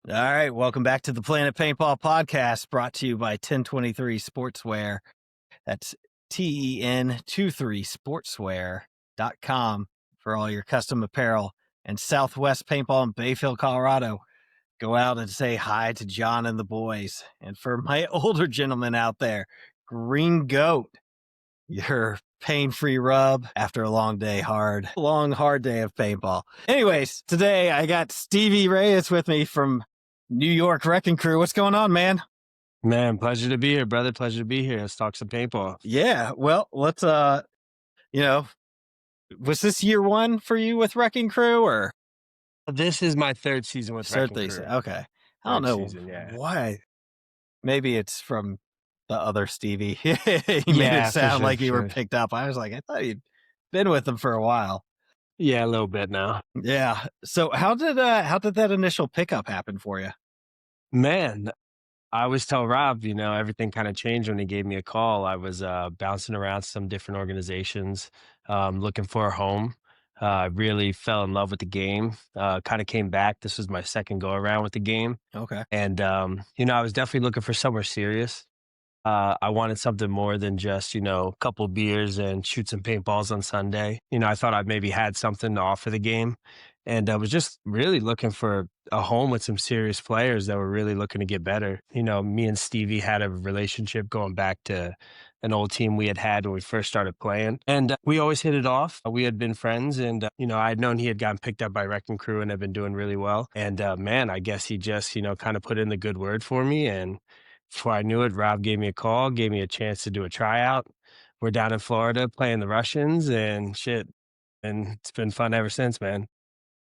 All right, welcome back to the Planet Paintball podcast, brought to you by 1023 Sportswear. That's TEN23sportswear.com for all your custom apparel. And Southwest Paintball in Bayfield, Colorado. Go out and say hi to John and the boys. And for my older gentlemen out there, Green Goat, your pain-free rub after a long, hard day of paintball. Anyways, today I got Stevie Reyes with me from New York Wrecking Crew. What's going on, man? Man, pleasure to be here, brother. Pleasure to be here. Let's talk some paintball. Yeah, well, let's was this year one for you with Wrecking Crew, or This is my third season with Wrecking certainly? Crew. Okay, I don't Third know season, yeah. why. Maybe it's from the other Stevie. He made Yeah, it for sound sure, like for you were sure. picked up. I was like, I thought you'd been with them for a while. Yeah, a little bit now. Yeah. So how did that initial pickup happen for you? Man, I always tell Rob, everything kind of changed when he gave me a call. I was bouncing around some different organizations, looking for a home. I really fell in love with the game. Kind of came back. This was my second go around with the game. Okay. And, I was definitely looking for somewhere serious. I wanted something more than just, a couple beers and shoot some paintballs on Sunday. I thought I maybe had something to offer the game. And I was just really looking for a home with some serious players that were really looking to get better. Me and Stevie had a relationship going back to an old team we had when we first started playing. And we always hit it off. We had been friends. And, I had known he had gotten picked up by Wrecking Crew and had been doing really well. And man, I guess he just, kind of put in the good word for me. And before I knew it, Rob gave me a call, gave me a chance to do a tryout. We're down in Florida playing the Russians and shit. And it's been fun ever since, man.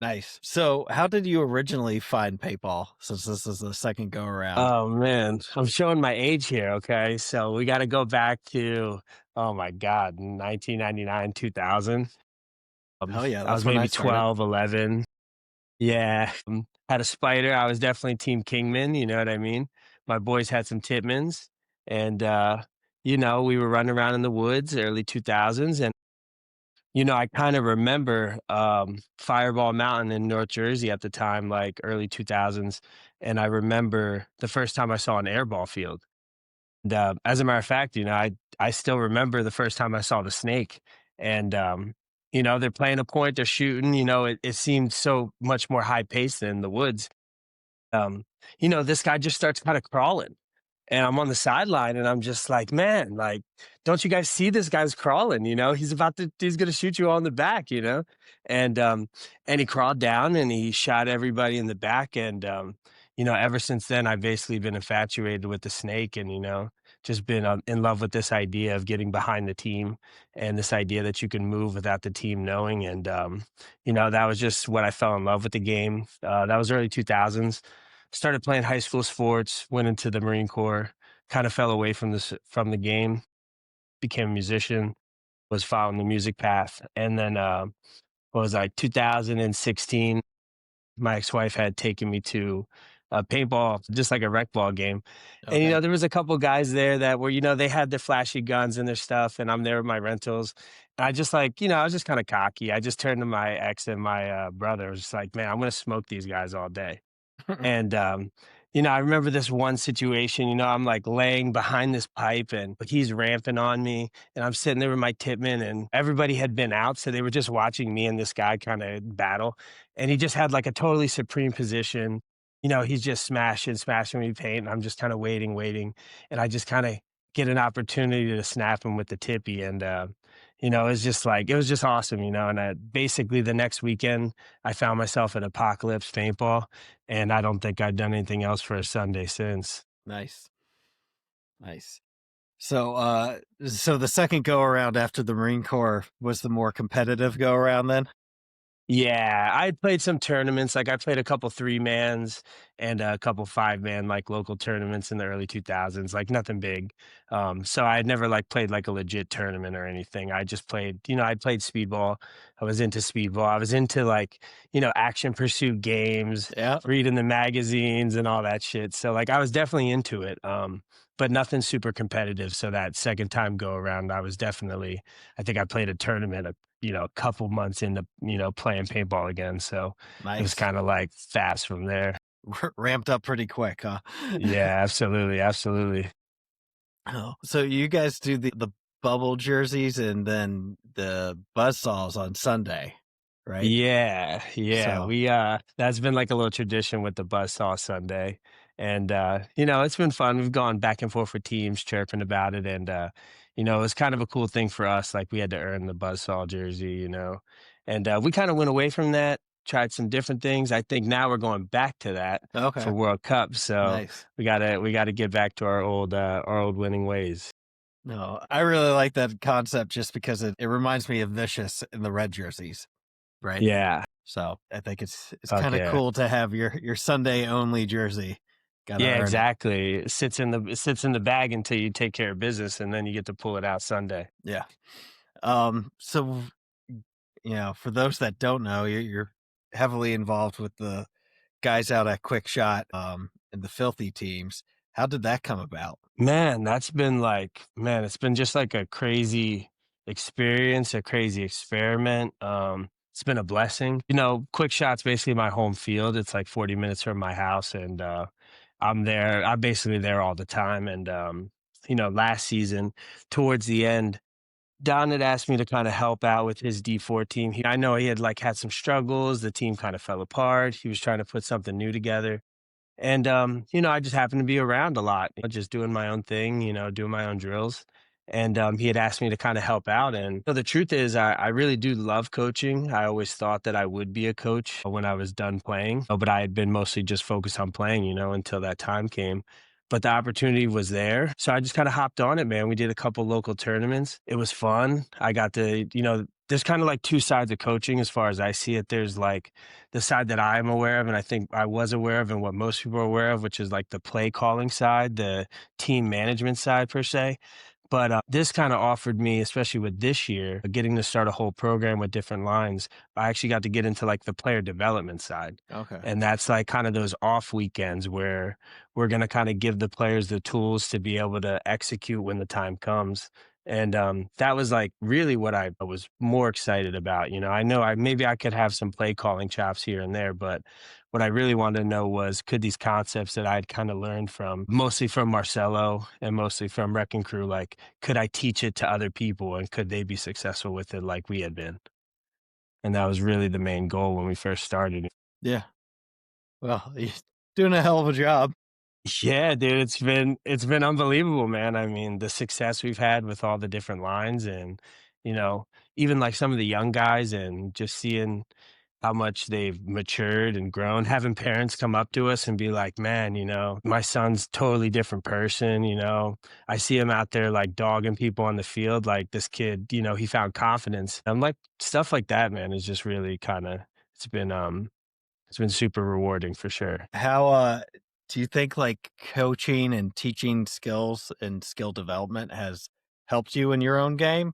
Nice. So how did you originally find paintball, since this is the second go around? Oh man, I'm showing my age here. Okay. So we got to go back to, oh my God, 1999, 2000. Oh yeah, I that's was when I maybe started. 12, 11. Yeah. Had a spider. I was definitely Team Kingman. You know what I mean? My boys had some Titmans. And, we were running around in the woods early 2000s. And, I kind of remember Fireball Mountain in North Jersey at the time, like early 2000s. And I remember the first time I saw an airball field. And, as a matter of fact, I still remember the first time I saw the snake. And, they're playing a point, they're shooting, it seemed so much more high paced than the woods. Um, this guy just starts kind of crawling. And I'm on the sideline and I'm just like, man, like, don't you guys see this guy's crawling? He's gonna shoot you all in the back, And and he crawled down and he shot everybody in the back. And ever since then I've basically been infatuated with the snake and just been in love with this idea of getting behind the team and this idea that you can move without the team knowing. And that was just what I fell in love with the game. That was early 2000s. Started playing high school sports, went into the Marine Corps, kind of fell away from the game, became a musician, was following the music path. And then what was I, 2016, my ex-wife had taken me to paintball, just like a rec ball game. And Okay. there was a couple guys there that were, they had their flashy guns and their stuff, and I'm there with my rentals. And I just like, I was just kind of cocky. I just turned to my ex and my brother. I was just like, man, I'm gonna smoke these guys all day. And, I remember this one situation, I'm like laying behind this pipe and he's ramping on me and I'm sitting there with my tipman and everybody had been out. So they were just watching me and this guy kind of battle. And he just had like a totally supreme position. He's just smashing me paint. And I'm just kind of waiting. And I just kind of get an opportunity to snap him with the tippy. And, it was just awesome, and basically the next weekend I found myself at Apocalypse Paintball, and I don't think I've done anything else for a Sunday since. Nice. Nice. So the second go around after the Marine Corps was the more competitive go around then? Yeah, I played some tournaments. Like I played a couple 3-mans and a couple 5-man like local tournaments in the early 2000s, like nothing big. So I had never like played like a legit tournament or anything. I just played, I played speedball. I was into speedball. I was into like, action pursuit games, Yeah. reading the magazines and all that shit. So like I was definitely into it. But nothing super competitive. So that second time go around, I think I played a tournament a couple months into, playing paintball again. So it was Nice. kind of like fast from there. ramped up pretty quick, huh? Yeah, absolutely, absolutely. Oh, so you guys do the bubble jerseys and then the buzzsaws on Sunday, right? Yeah, yeah, So that's been like a little tradition with the Buzzsaw Sunday, and, it's been fun. We've gone back and forth with teams chirping about it, and, it's kind of a cool thing for us, like, we had to earn the Buzzsaw jersey, and, we kinda went away from that, tried some different things. I think now we're going back to that okay, for World Cup, so nice. we gotta get back to our old winning ways. No, I really like that concept just because it reminds me of Vicious in the red jerseys, right? Yeah. So I think it's Fuck kind of yeah. cool to have your Sunday only jersey. Got to Yeah, earn it. exactly. It sits in the bag until you take care of business, and then you get to pull it out Sunday. Yeah. So for those that don't know, you're heavily involved with the guys out at Quick Shot, and the filthy teams. How did that come about? It's been just like a crazy experience, a crazy experiment. It's been a blessing. Quick Shot's basically my home field. It's like 40 minutes from my house, and I'm there. I'm basically there all the time. And last season, towards the end, Don had asked me to kind of help out with his D4 team. I know he had like had some struggles. The team kind of fell apart. He was trying to put something new together. And, I just happened to be around a lot, just doing my own thing, doing my own drills. And he had asked me to kind of help out. And the truth is, I really do love coaching. I always thought that I would be a coach when I was done playing, but I had been mostly just focused on playing, until that time came. But the opportunity was there. So I just kind of hopped on it, man. We did a couple local tournaments. It was fun. I got to, there's kind of like two sides of coaching as far as I see it. There's like the side that I'm aware of, and I think I was aware of, and what most people are aware of, which is like the play calling side, the team management side per se. But this kind of offered me, especially with this year, getting to start a whole program with different lines. I actually got to get into like the player development side. Okay. And that's like kind of those off weekends where we're going to kind of give the players the tools to be able to execute when the time comes. And that was like really what I was more excited about. I know maybe I could have some play calling chops here and there, but what I really wanted to know was could these concepts that I'd kind of learned from mostly from Marcelo and mostly from Wrecking Crew, like could I teach it to other people and could they be successful with it like we had been? And that was really the main goal when we first started. Yeah. Well, you're doing a hell of a job. Yeah, dude, it's been unbelievable, man. I mean, the success we've had with all the different lines and, you know, even like some of the young guys and just seeing how much they've matured and grown, having parents come up to us and be like, "Man, my son's totally different person, I see him out there like dogging people on the field like this kid, he found confidence." I'm like stuff like that, man, is just really kind of it's been super rewarding for sure. How do you think like coaching and teaching skills and skill development has helped you in your own game?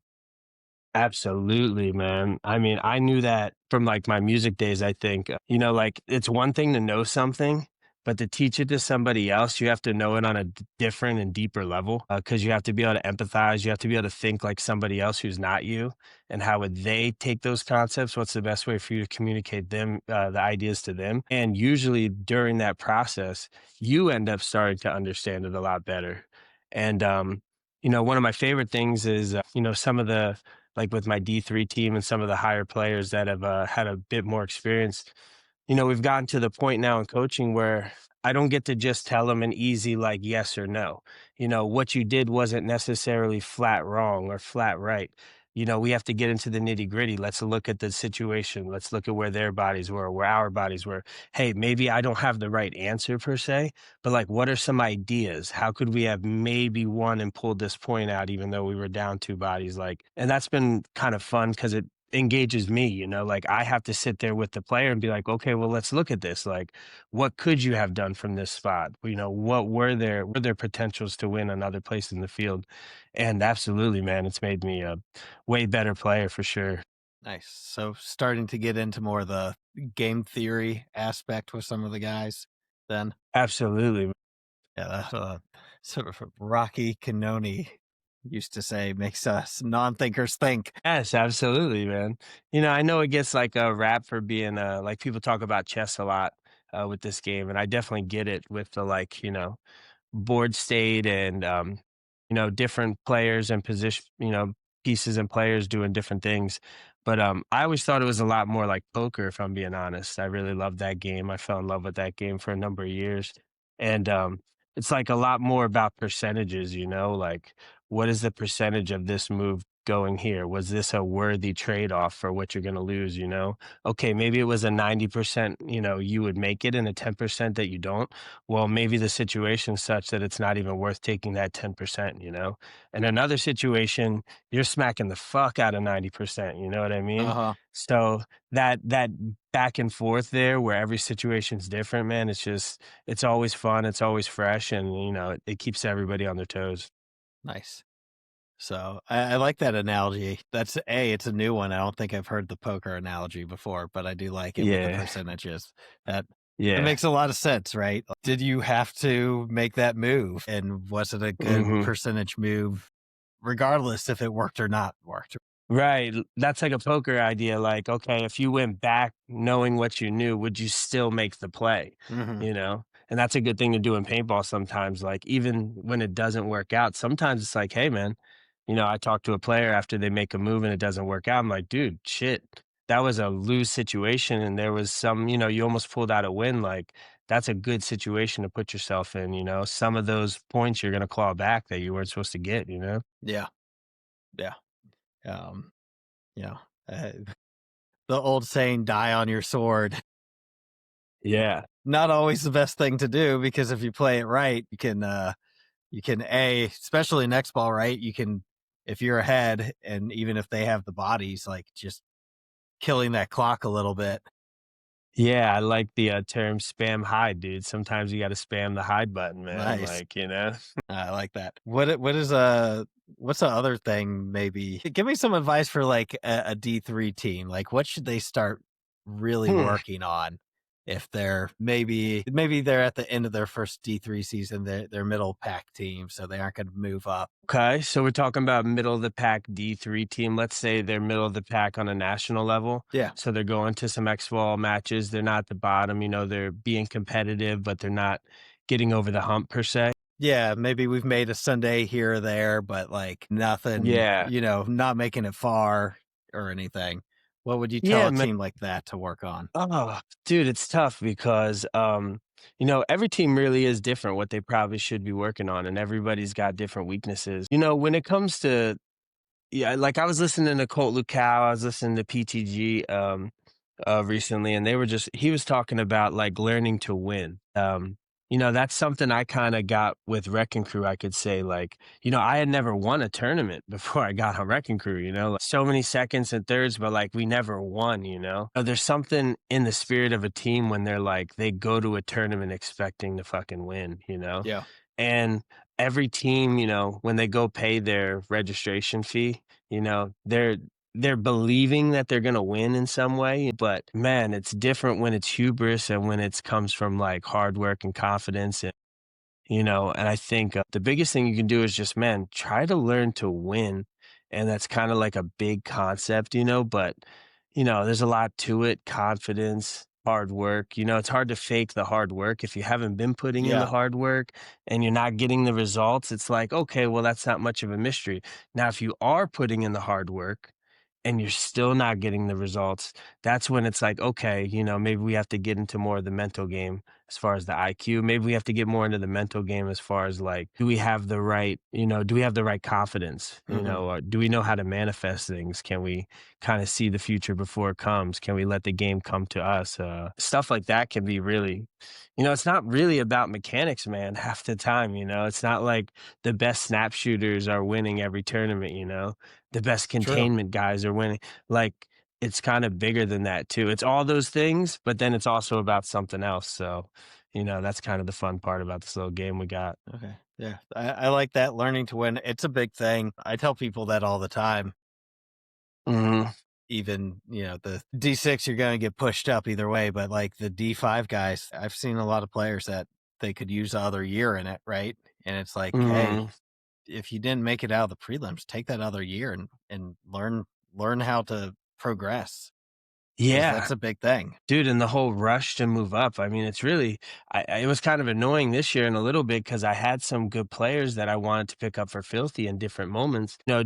Absolutely, man. I mean, I knew that from like my music days, I think. Like it's one thing to know something, but to teach it to somebody else, you have to know it on a different and deeper level because you have to be able to empathize. You have to be able to think like somebody else who's not you. And how would they take those concepts? What's the best way for you to communicate the ideas to them? And usually during that process, you end up starting to understand it a lot better. And, one of my favorite things is, some of the like with my D3 team and some of the higher players that have had a bit more experience, we've gotten to the point now in coaching where I don't get to just tell them an easy like yes or no. What you did wasn't necessarily flat wrong or flat right. We have to get into the nitty gritty. Let's look at the situation. Let's look at where their bodies were, where our bodies were. Hey, maybe I don't have the right answer per se, but like, what are some ideas? How could we have maybe won and pulled this point out, even though we were down two bodies? Like, and that's been kind of fun because it engages me, like I have to sit there with the player and be like, okay, well, let's look at this. Like, what could you have done from this spot? What were there potentials to win another place in the field? And absolutely, man, it's made me a way better player for sure. Nice. So starting to get into more of the game theory aspect with some of the guys then. Absolutely. Yeah, that's sort of Rocky Canoni used to say makes us non-thinkers think. Yes, absolutely, man. I know it gets like a rap for being like people talk about chess a lot with this game, and I definitely get it with the like, board state and different players and position, pieces and players doing different things. But I always thought it was a lot more like poker, if I'm being honest. I really loved that game. I fell in love with that game for a number of years. And it's like a lot more about percentages, like what is the percentage of this move going here? Was this a worthy trade-off for what you're going to lose, Okay, maybe it was a 90%, you would make it and a 10% that you don't. Well, maybe the situation's such that it's not even worth taking that 10%, And another situation, you're smacking the fuck out of 90%, you know what I mean? Uh-huh. So that back and forth there where every situation's different, man, it's always fun, it's always fresh, and it keeps everybody on their toes. Nice. So I like that analogy. It's a new one. I don't think I've heard the poker analogy before, but I do like it with the Yeah. percentages. That that Yeah. makes a lot of sense, right? Did you have to make that move? And was it a good Mhm. percentage move, regardless if it worked or not worked? Right, that's like a poker idea, like, okay, if you went back knowing what you knew, would you still make the play, Hmm. And that's a good thing to do in paintball sometimes, like, even when it doesn't work out, sometimes it's like, "Hey, man," I talk to a player after they make a move and it doesn't work out, I'm like, "Dude, shit, that was a lose situation and there was some you almost pulled out a win, like, that's a good situation to put yourself in, Some of those points you're gonna claw back that you weren't supposed to get, you know?" Yeah. Yeah. Um, yeah. Uh, the old saying, die on your sword. Yeah. Not always the best thing to do because if you play it right, you can especially next ball, right? You can, if you're ahead and even if they have the bodies, like just killing that clock a little bit. Yeah, I like the, term spam hide, dude. Sometimes you gotta spam the hide button, man, Nice. like. I like that. What's the other thing maybe? Give me some advice for like a D3 team. Like what should they start really Hmm, working on if they're maybe they're at the end of their first D3 season, they're middle pack team, so they aren't gonna move up. okay, so we're talking about middle of the pack D3 team. Let's say they're middle of the pack on a national level. Yeah. So they're going to some X-ball matches. They're not at the bottom, they're being competitive, but they're not getting over the hump per se. Yeah, maybe we've made a Sunday here or there, but like nothing, Yeah. not making it far or anything. What would you tell Yeah, a man. team like that to work on? Oh, dude, it's tough because every team really is different what they probably should be working on, and everybody's got different weaknesses. When it comes to yeah, like I was listening to Colt Lukow, I was listening to PTG recently, and he was talking about like learning to win. That's something I kind of got with Wrecking Crew, I could say. Like, I had never won a tournament before I got on Wrecking Crew, like, so many seconds and thirds, but like we never won. There's something in the spirit of a team when they go to a tournament expecting to fucking win. Yeah. And every team, when they go pay their registration fee, they're believing that they're gonna win in some way, but man, it's different when it's hubris and when it's comes from like hard work and confidence and I think, the biggest thing you can do is just, man, try to learn to win, and that's kinda like a big concept, but, there's a lot to it, confidence, hard work, it's hard to fake the hard work if you haven't been putting in the Yeah. hard work and you're not getting the results, it's like, "Okay, well, that's not much of a mystery." Now if you are putting in the hard work and you're still not getting the results, that's when it's like, okay, maybe we have to get into more of the mental game as far as the IQ. Maybe we have to get more into the mental game as far as like, do we have the right confidence? Hmm. Or do we know how to manifest things? Can we kind of see the future before it comes? Can we let the game come to us? Stuff like that can be really, it's not really about mechanics, man, half the time, it's not like the best snap shooters are winning every tournament, the best True. containment guys are winning. Like, it's kinda bigger than that too. It's all those things, but then it's also about something else, so, that's kind of the fun part about this little game we got. Okay. Yeah. I like that learning to win. It's a big thing. I tell people that all the time. Mhm. Even, the D6, you're going to get pushed up either way, but like the D5 guys, I've seen a lot of players that they could use another year in it, right? And it's like, hey, Mhm. if you didn't make it out of the prelims, take that other year and learn how to progress. because Yeah. that's a big thing. Dude, and the whole rush to move up. I mean, it's really it was kind of annoying this year in a little bit because I had some good players that I wanted to pick up for Filthy in different moments. Some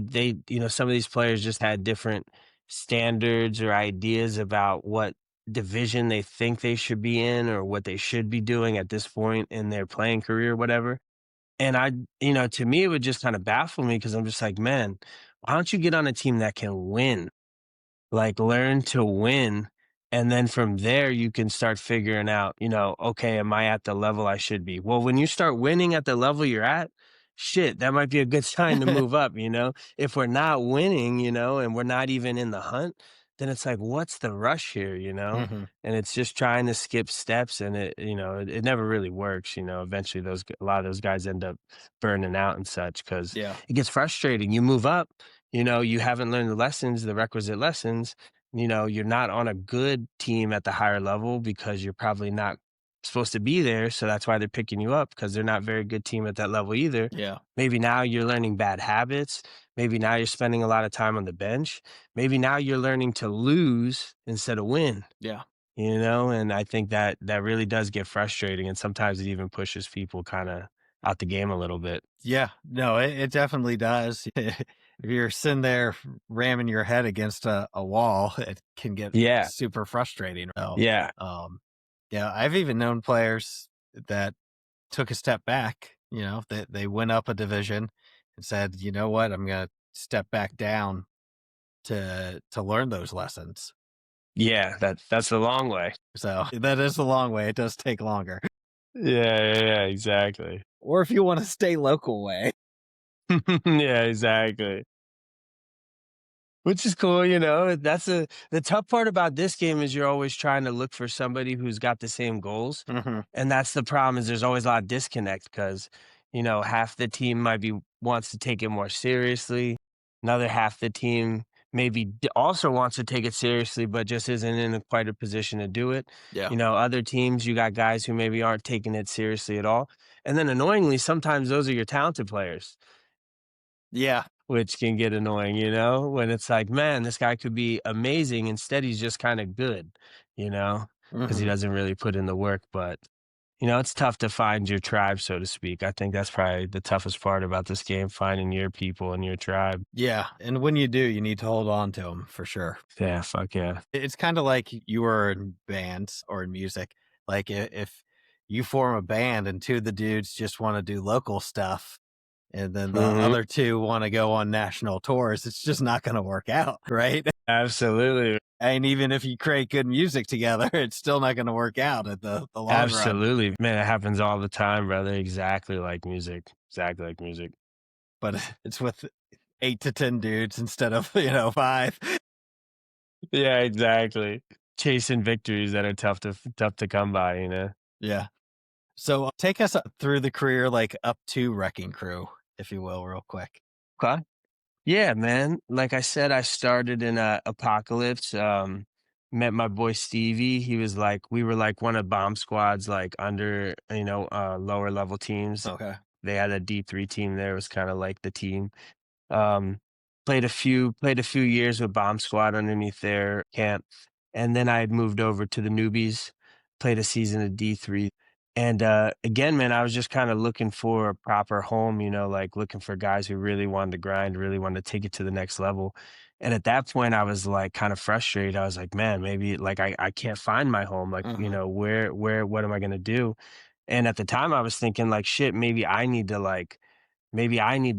of these players just had different standards or ideas about what division they think they should be in or what they should be doing at this point in their playing career, whatever. And to me, it would just kind of baffle me because I'm just like, man, why don't you get on a team that can win? Like, learn to win, and then from there, you can start figuring out, "Okay, am I at the level I should be?" Well, when you start winning at the level you're at, shit, that might be a good sign to move up, you know? If we're not winning, and we're not even in the hunt, then it's like, "What's the rush here?" You know? Hmm. And it's just trying to skip steps, and it never really works, Eventually, a lot of those guys end up burning out and such because Yeah. it gets frustrating. You move up, you haven't learned the requisite lessons. You're not on a good team at the higher level because you're probably not supposed to be there. So that's why they're picking you up because they're not very good team at that level either. Yeah. Maybe now you're learning bad habits. Maybe now you're spending a lot of time on the bench. Maybe now you're learning to lose instead of win. Yeah. And I think that really does get frustrating. And sometimes it even pushes people kind of out the game a little bit. Yeah, no, it definitely does. If you're sitting there ramming your head against a wall, it can get Yeah. super frustrating. So, Yeah. um, yeah, I've even known players that took a step back, that they went up a division and said, you know what, I'm gonna step back down to learn those lessons. Yeah. That's the long way. So that is a long way. It does take longer. Yeah, exactly. Or if you want to stay local way. Yeah, exactly. Which is cool, the tough part about this game is you're always trying to look for somebody who's got the same goals. Hmm. And that's the problem is there's always a lot of disconnect because, half the team might be wants to take it more seriously. Another half the team maybe also wants to take it seriously, but just isn't in quite a position to do it. Yeah. Other teams, you got guys who maybe aren't taking it seriously at all. And then annoyingly, sometimes those are your talented players. Yeah. Which can get annoying, when it's like, man, this guy could be amazing. Instead, he's just kind of good, you know, because he Hmm. doesn't really put in the work. But, it's tough to find your tribe, so to speak. I think that's probably the toughest part about this game, finding your people and your tribe. Yeah. And when you do, you need to hold on to them for sure. Yeah, fuck yeah. It's kind of like you were in bands or in music. Like if you form a band and two of the dudes just want to do local stuff and then the Hmm. other two want to go on national tours, it's just not going to work out, right? Absolutely. And even if you create good music together, it's still not going to work out at the long run. Absolutely. Man, it happens all the time, brother. Exactly like music. Exactly like music. But it's with 8 to 10 dudes instead of, five. Yeah, exactly. Chasing victories that are tough to come by. Yeah. So take us through the career, like up to Wrecking Crew, if you will, real quick. Okay. Yeah, man. Like I said, I started in Apocalypse. Met my boy Stevie. We were like one of Bomb Squad's like under, lower level teams. Okay. They had a D3 team there. It was kind of like the team. Um, played a few years with Bomb Squad underneath their camp, and then I had moved over to the newbies. Played a season of D3, and again, man, I was just kind of looking for a proper home. Like looking for guys who really wanted to grind, really wanted to take it to the next level. And at that point, I was like kind of frustrated. I was like, man, maybe like I can't find my home. Like, Hmm. where what am I gonna do? And at the time, I was thinking like, shit, maybe I need to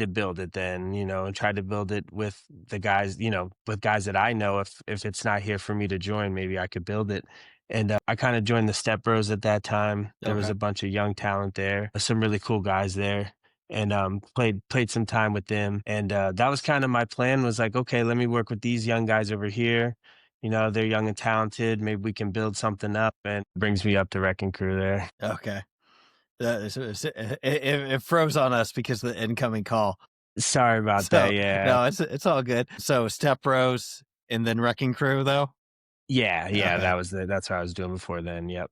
build it then, and try to build it with the guys, with guys that I know. If it's not here for me to join, maybe I could build it. And I kind of joined the Step Bros at that time. There was Okay. a bunch of young talent there, some really cool guys there, and played some time with them. And that was kind of my plan. Was like, okay, let me work with these young guys over here. They're young and talented. Maybe we can build something up. And brings me up to Wrecking Crew there. Okay. It froze on us because of the incoming call. Sorry about that. So Yeah. no, it's all good. So Step Bros and then Wrecking Crew though. Yeah, Okay. that's what I was doing before then, yep.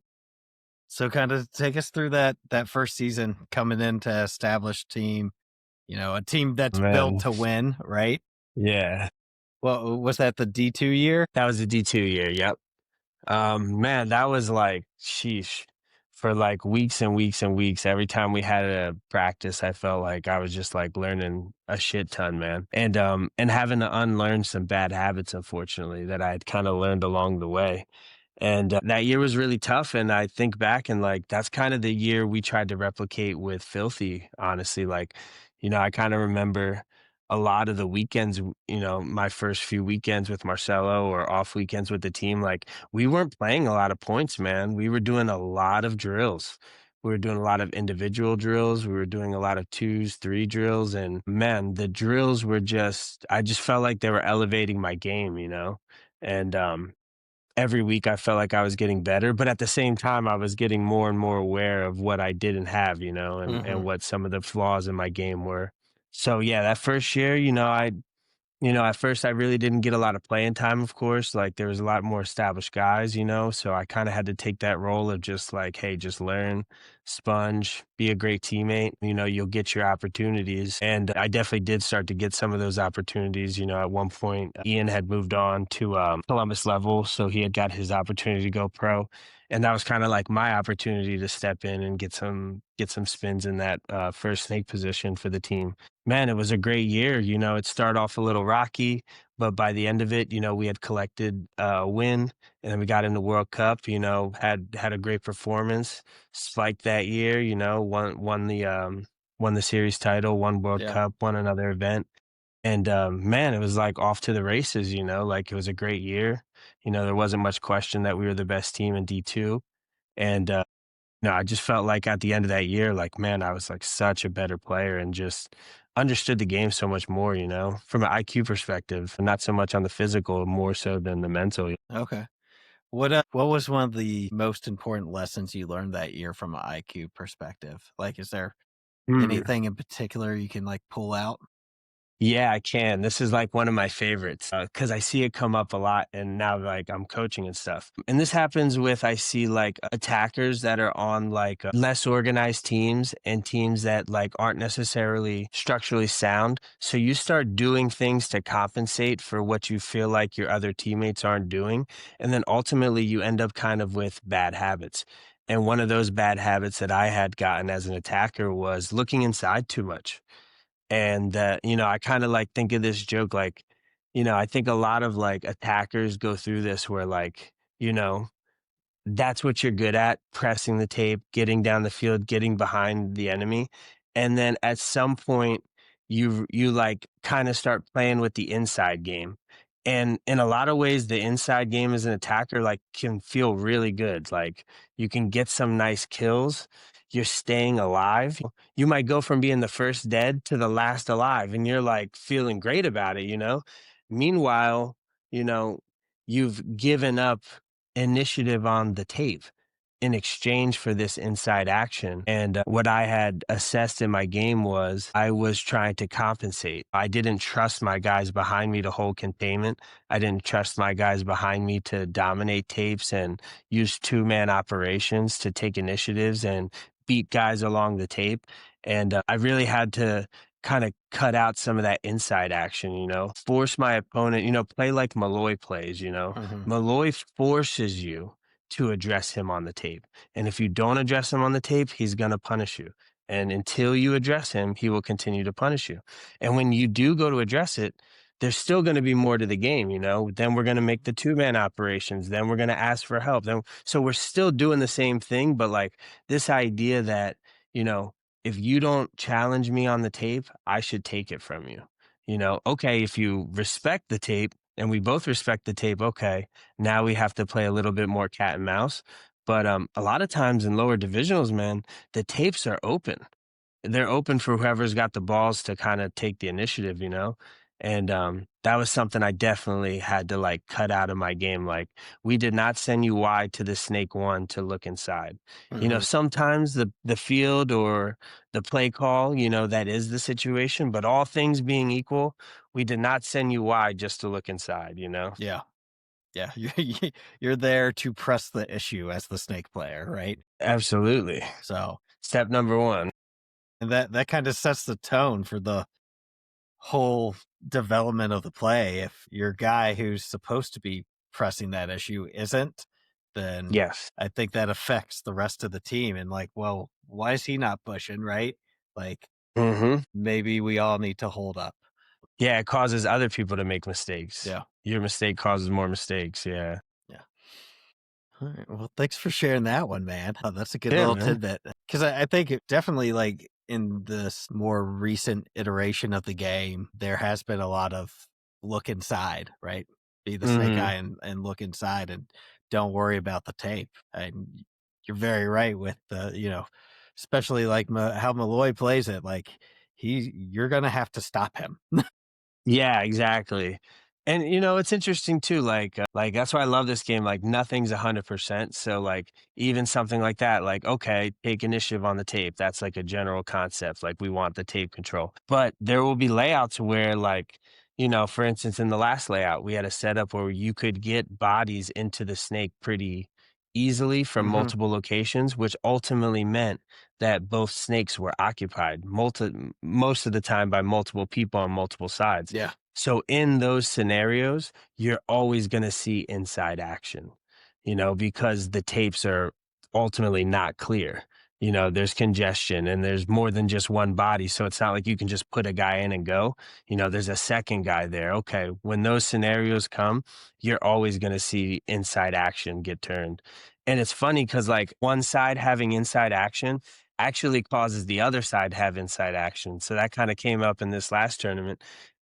So kind of take us through that first season coming into established team, a team that's built Man, to win, right? yeah. Well, was that the D2 year? That was the D2 year, yep. Man, that was like, sheesh, for like weeks and weeks and weeks. Every time we had a practice, I felt like I was just like learning a shit ton, man. And having to unlearn some bad habits, unfortunately, that I had kind of learned along the way. And that year was really tough. And I think back and like, that's kind of the year we tried to replicate with Filthy, honestly. Like, I kind of remember a lot of the weekends, my first few weekends with Marcelo or off weekends with the team, like we weren't playing a lot of points, man. We were doing a lot of drills. We were doing a lot of individual drills. We were doing a lot of twos, three drills. And man, the drills were I just felt like they were elevating my game, And every week I felt like I was getting better, but at the same time, I was getting more and more aware of what I didn't have, and Hmm. what some of the flaws in my game were. So yeah, that first year, at first I really didn't get a lot of playing time, of course. Like there was a lot more established guys, so I kind of had to take that role of just like, hey, just learn, sponge, be a great teammate. You'll get your opportunities. And I definitely did start to get some of those opportunities. At one point, Ian had moved on to Columbus level, so he had got his opportunity to go pro. And that was kind of like my opportunity to step in and get some spins in that first snake position for the team. Man, it was a great year. It started off a little rocky, but by the end of it, we had collected a win, and then we got in the World Cup. Had a great performance. Spiked that year. Won the series title, won World Yeah. Cup, won another event, and man, it was like off to the races. Like it was a great year. There wasn't much question that we were the best team in D2, and no, I just felt like at the end of that year, like, man, I was like such a better player and just understood the game so much more, from an IQ perspective, and not so much on the physical, more so than the mental. Okay. What was one of the most important lessons you learned that year from an IQ perspective? Like, is there Mm. anything in particular you can like pull out? Yeah, I can. This is like one of my favorites because I see it come up a lot, and now like I'm coaching and stuff. And this happens with I see like attackers that are on like less organized teams and teams that like aren't necessarily structurally sound. So you start doing things to compensate for what you feel like your other teammates aren't doing, and then ultimately you end up kind of with bad habits. And one of those bad habits that I had gotten as an attacker was looking inside too much. And, I kind of like think of this joke like, I think a lot of like attackers go through this where like, that's what you're good at, pressing the tape, getting down the field, getting behind the enemy. And then at some point, you like kind of start playing with the inside game. And in a lot of ways, the inside game as an attacker like can feel really good. Like you can get some nice kills. You're staying alive. You might go from being the first dead to the last alive, and you're like feeling great about it. Meanwhile, you know, you've given up initiative on the tape in exchange for this inside action. And what I had assessed in my game was I was trying to compensate. I didn't trust my guys behind me to hold containment. I didn't trust my guys behind me to dominate tapes and use two-man operations to take initiatives and beat guys along the tape. And I really had to kind of cut out some of that inside action, force my opponent, play like Malloy plays. Hmm. Malloy forces you to address him on the tape. And if you don't address him on the tape, he's going to punish you. And until you address him, he will continue to punish you. And when you do go to address it, there's still going to be more to the game. Then we're going to make the two-man operations. Then we're going to ask for help. So we're still doing the same thing, but like this idea that, you know, if you don't challenge me on the tape, I should take it from you. Okay, if you respect the tape and we both respect the tape, okay, now we have to play a little bit more cat and mouse. But a lot of times in lower divisionals, man, the tapes are open. They're open for whoever's got the balls to kind of take the initiative. And that was something I definitely had to like cut out of my game. Like we did not send you wide to the snake one to look inside. Hmm. Sometimes the field or the play call, that is the situation, but all things being equal, we did not send you wide just to look inside. Yeah. Yeah. You're there to press the issue as the snake player, right? Absolutely. So, Step number one. and that kind of sets the tone for the whole development of the play. If your guy who's supposed to be pressing that issue isn't, then Yes. I think that affects the rest of the team and like, well, why is he not pushing, right? Like Mhm. maybe we all need to hold up. Yeah, it causes other people to make mistakes. Yeah. Your mistake causes more mistakes, yeah. Yeah. All right. Well, thanks for sharing that one, man. Oh, that's a good Yeah, little man. tidbit because I think it definitely like in this more recent iteration of the game, there has been a lot of look inside, right? Be the snake eye Mhm. and look inside and don't worry about the tape. And you're very right with the, especially like how Malloy plays it. Like you're going to have to stop him. Yeah, exactly. And it's interesting too. Like that's why I love this game. Like nothing's 100%. So like even something like that, like okay, take initiative on the tape. That's like a general concept. Like we want the tape control, but there will be layouts where like for instance, in the last layout, we had a setup where you could get bodies into the snake pretty easily from Hmm. multiple locations, which ultimately meant that both snakes were occupied most of the time by multiple people on multiple sides. Yeah. So in those scenarios, you're always going to see inside action, because the tapes are ultimately not clear. There's congestion and there's more than just one body. So it's not like you can just put a guy in and go. There's a second guy there. Okay. When those scenarios come, you're always going to see inside action get turned. And it's funny because, like, one side having inside action actually causes the other side to have inside action. So that kind of came up in this last tournament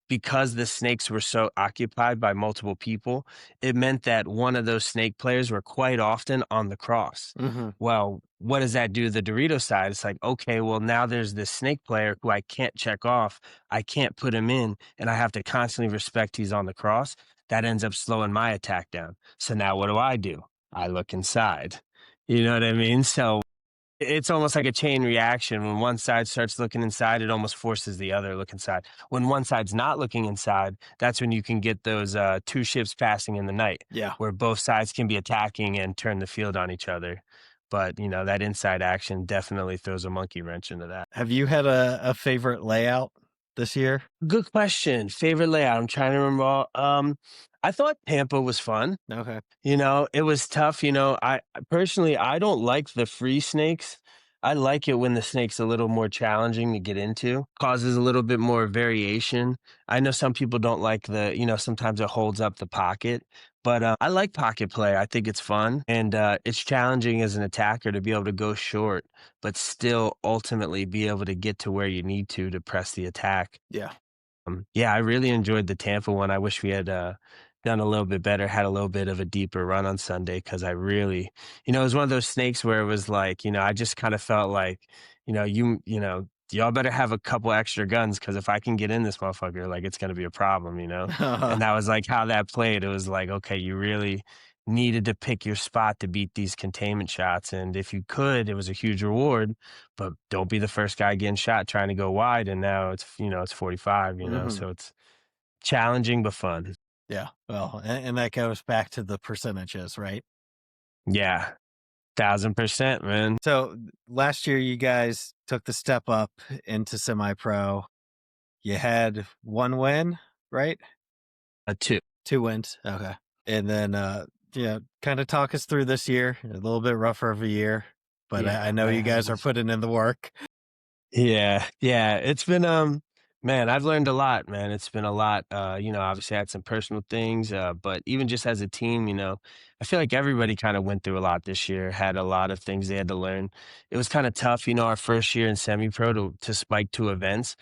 because the snakes were so occupied by multiple people. It meant that one of those snake players were quite often on the cross. Hmm. Well, what does that do to the Dorito side? It's like, okay, well, now there's this snake player who I can't check off. I can't put him in, and I have to constantly respect he's on the cross. That ends up slowing my attack down. So now what do? I look inside. You know what I mean? So it's almost like a chain reaction. When one side starts looking inside, it almost forces the other to look inside. When one side's not looking inside, that's when you can get those two ships passing in the night, Yeah. where both sides can be attacking and turn the field on each other. But that inside action definitely throws a monkey wrench into that. Have you had a favorite layout this year? Good question. Favorite layout? I'm trying to remember. I thought Tampa was fun. Okay. It was tough. Personally, I don't like the free snakes. I like it when the snake's a little more challenging to get into, causes a little bit more variation. I know some people don't like sometimes it holds up the pocket, but I like pocket play. I think it's fun and it's challenging as an attacker to be able to go short, but still ultimately be able to get to where you need to press the attack. Yeah. Yeah, I really enjoyed the Tampa one. I wish we had done a little bit better, had a little bit of a deeper run on Sunday because I really, it was one of those snakes where it was like, I just kind of felt like, y'all better have a couple extra guns because if I can get in this motherfucker, like it's going to be a problem. And that was like how that played. It was like, okay, you really needed to pick your spot to beat these containment shots. And if you could, it was a huge reward, but don't be the first guy getting shot trying to go wide. And now it's 45, Hmm. so it's challenging but fun. Yeah. Well, and that goes back to the percentages, right? Yeah, 1,000%, man. So last year, you guys took the step up into semi pro. You had one win, right? A two. Two wins. Okay. And then, kind of talk us through this year. A little bit rougher of a year, but I Yeah, know you man. guys are putting in the work. Yeah, yeah. It's been man, I've learned a lot, man. It's been a lot. Obviously I had some personal things, but even just as a team, I feel like everybody kind of went through a lot this year, had a lot of things they had to learn. It was kind of tough, our first year in semi-pro to spike to events.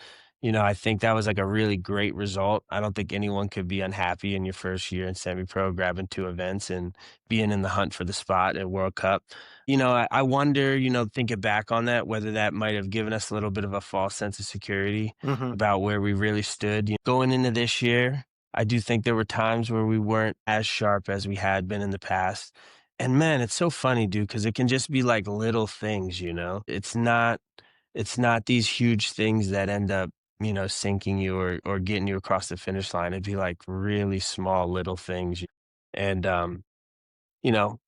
I think that was like a really great result. I don't think anyone could be unhappy in your first year in semi-pro grabbing two events and being in the hunt for the spot at World Cup. I wonder, thinking back on that, whether that might have given us a little bit of a false sense of security Hmm. about where we really stood. Going into this year, I do think there were times where we weren't as sharp as we had been in the past. And man, it's so funny, dude, because it can just be like little things. It's not these huge things that end up, sinking you or getting you across the finish line. It'd be like really small little things. And you know,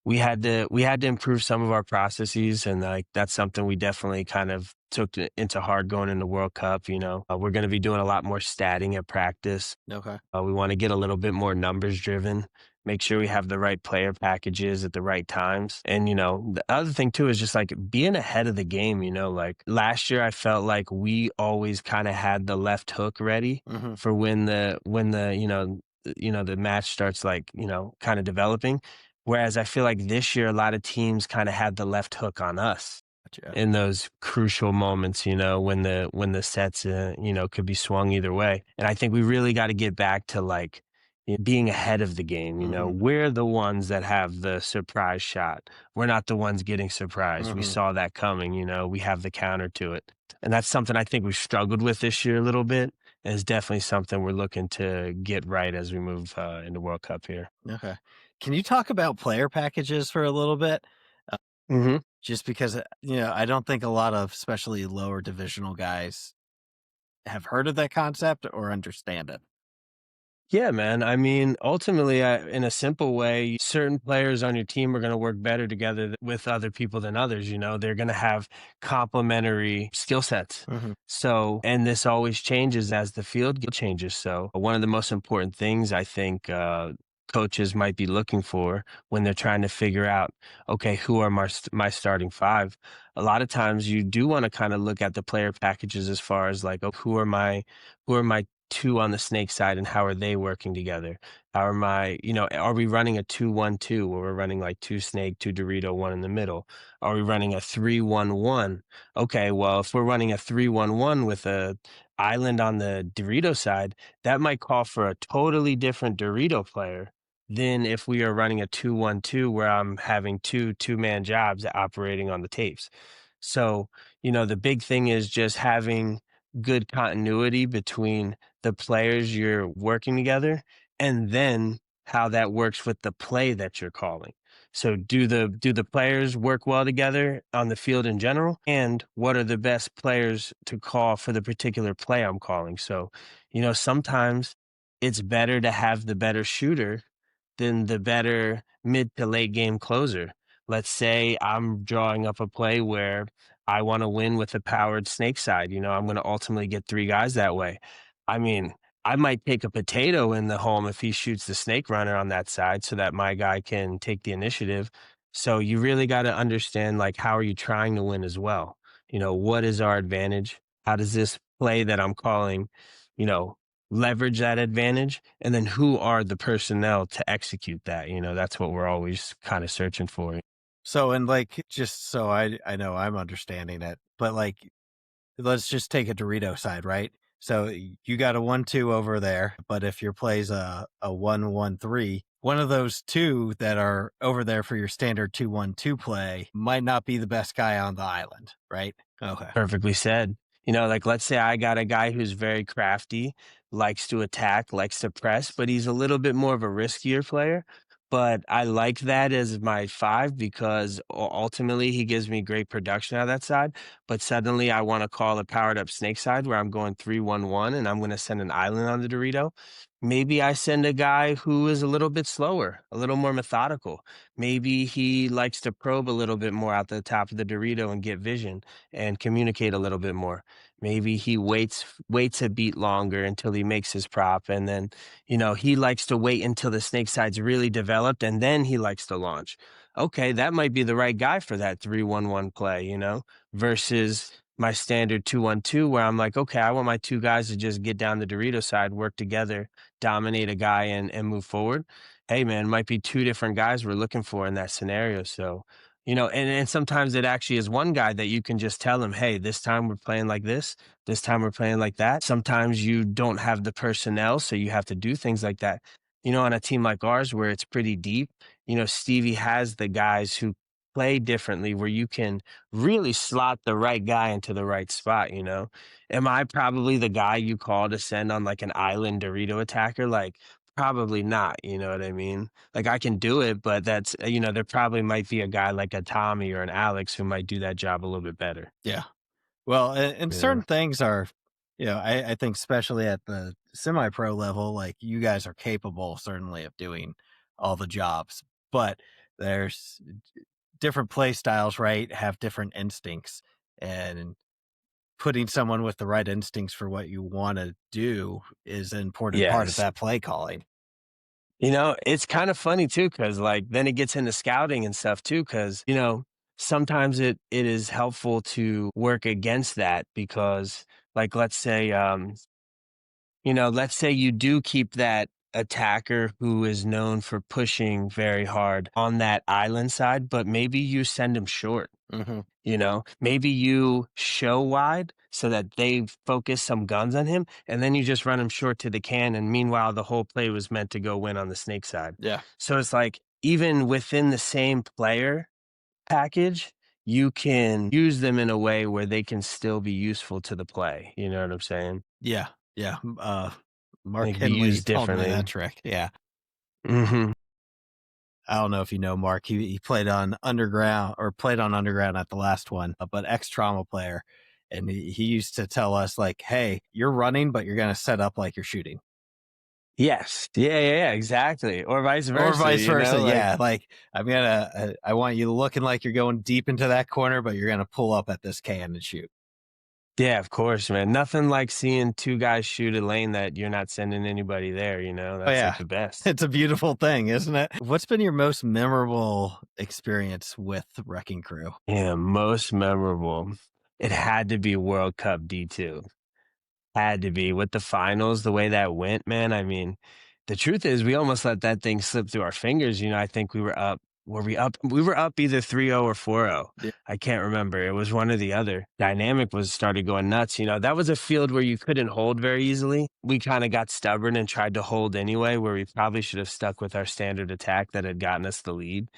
we had to improve some of our processes, and like that's something we definitely kind of took into heart going into World Cup. We're going to be doing a lot more statting at practice. Okay. We want to get a little bit more numbers driven. make sure we have the right player packages at the right times. And, the other thing too is just like being ahead of the game, like last year I felt like we always kind of had the left hook ready Hmm. for when the the match starts like, kind of developing. Whereas I feel like this year a lot of teams kind of had the left hook on us Gotcha. in those crucial moments, when the sets, could be swung either way. And I think we really got to get back to like being ahead of the game. Hmm. We're the ones that have the surprise shot. We're not the ones getting surprised. We Hmm. saw that coming. We have the counter to it, and that's something I think we've struggled with this year a little bit. And it's definitely something we're looking to get right as we move into World Cup here. Okay. Can you talk about player packages for a little bit? Uh, hmm just because, I don't think a lot of, especially lower divisional guys, have heard of that concept or understand it. Yeah, man. I mean, ultimately, in a simple way, certain players on your team are going to work better together with other people than others. They're going to have complementary skill sets. Hmm. So, and this always changes as the field changes. So, one of the most important things I think coaches might be looking for when they're trying to figure out, okay, who are my starting five? A lot of times, you do want to kind of look at the player packages as far as like, oh, who are my two on the snake side and how are they working together? How am I, are we running a 2-1-2 where we're running like two snake, two Dorito, one in the middle? Are we running a 3-1-1? Okay, well, if we're running a 3-1-1 with a island on the Dorito side, that might call for a totally different Dorito player than if we are running a 2-1-2 where I'm having two-man jobs operating on the tapes. So, the big thing is just having good continuity between the players you're working together and then how that works with the play that you're calling. So do the players work well together on the field in general? And what are the best players to call for the particular play I'm calling? So, sometimes it's better to have the better shooter than the better mid to late game closer. Let's say I'm drawing up a play where I want to win with a powered snake side. I'm going to ultimately get three guys that way. I mean, I might take a potato in the home if he shoots the snake runner on that side so that my guy can take the initiative. So you really got to understand like how are you trying to win as well? What is our advantage? How does this play that I'm calling, you know, leverage that advantage? And then who are the personnel to execute that? That's what we're always kind of searching for. So, and like, just so I know I'm understanding it, but like, let's just take a Dorito side, right? So you got a 1-2 over there, but if your play's a 1-1-3, one of those two that are over there for your standard 2-1-2 play might not be the best guy on the island, right? Okay. Perfectly said. Like let's say I got a guy who's very crafty, likes to attack, likes to press, but he's a little bit more of a riskier player. But I like that as my five because ultimately he gives me great production out of that side. But suddenly I want to call a powered up snake side where I'm going 3-1-1 and I'm going to send an island on the Dorito. Maybe I send a guy who is a little bit slower, a little more methodical. Maybe he likes to probe a little bit more out the top of the Dorito and get vision and communicate a little bit more. Maybe he waits a beat longer until he makes his prop, and then he likes to wait until the snake side's really developed, and then he likes to launch. Okay, that might be the right guy for that 3-1-1 play, versus my standard 2-1-2 where I'm like, okay, I want my two guys to just get down the Dorito side, work together, dominate a guy, and move forward. Hey, man, might be two different guys we're looking for in that scenario. So and sometimes it actually is one guy that you can just tell him, hey, this time we're playing like this time we're playing like that. Sometimes you don't have the personnel, so you have to do things like that. On a team like ours where it's pretty deep, Stevie has the guys who play differently where you can really slot the right guy into the right spot. Am I probably the guy you call to send on like an island Dorito attacker? Like, probably not, you know what I mean? Like I can do it, but that's there probably might be a guy like a Tommy or an Alex who might do that job a little bit better. Yeah. Well, and Yeah. certain things are, I think especially at the semi-pro level, like you guys are capable certainly of doing all the jobs, but there's different play styles, right? Have different instincts, and putting someone with the right instincts for what you want to do is an important part of Yes. that play calling. It's kind of funny too, because like then it gets into scouting and stuff too, because sometimes it is helpful to work against that because like let's say you do keep that attacker who is known for pushing very hard on that island side, but maybe you send him short. Hmm. Maybe you show wide so that they focus some guns on him, and then you just run him short to the can. And meanwhile, the whole play was meant to go win on the snake side. Yeah. So it's like even within the same player package, you can use them in a way where they can still be useful to the play. You know what I'm saying? Yeah. Yeah. Mark Like be Henley used told me that differently. trick. Yeah. Hmm. I don't know if you know Mark. He played on underground at the last one, but ex trauma player. And he used to tell us like, hey, you're running, but you're going to set up like you're shooting. Yes. Yeah, yeah, yeah, exactly. Or vice Or versa, vice versa. like Yeah. Like I want you looking like you're going deep into that corner, but you're going to pull up at this can and shoot. yeah, of course, man. Nothing like seeing two guys shoot a lane that you're not sending anybody there, Oh That's like yeah. the best. It's a beautiful thing, isn't it? What's been your most memorable experience with Wrecking Crew? Yeah, most memorable. It had to be World Cup D2. Had to be. With the finals, the way that went, man, I mean, the truth is we almost let that thing slip through our fingers, I think we were up were we up? We were up either 3-0 or 4-0. Yeah. I can't remember. It was one or the other. Dynamic was started going nuts, that was a field where you couldn't hold very easily. We kinda got stubborn and tried to hold anyway, where we probably should have stuck with our standard attack that had gotten us the lead.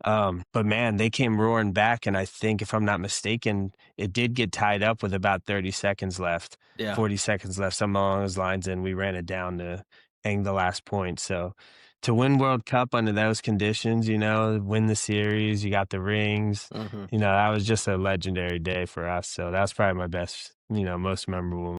But man, they came roaring back, and I think if I'm not mistaken, it did get tied up with about 30 seconds left, Yeah. 40 seconds left, something along those lines, and we ran it down to hang the last point. So to win World Cup under those conditions, win the series, you got the rings, Hmm. that was just a legendary day for us. So that's probably my best, most memorable.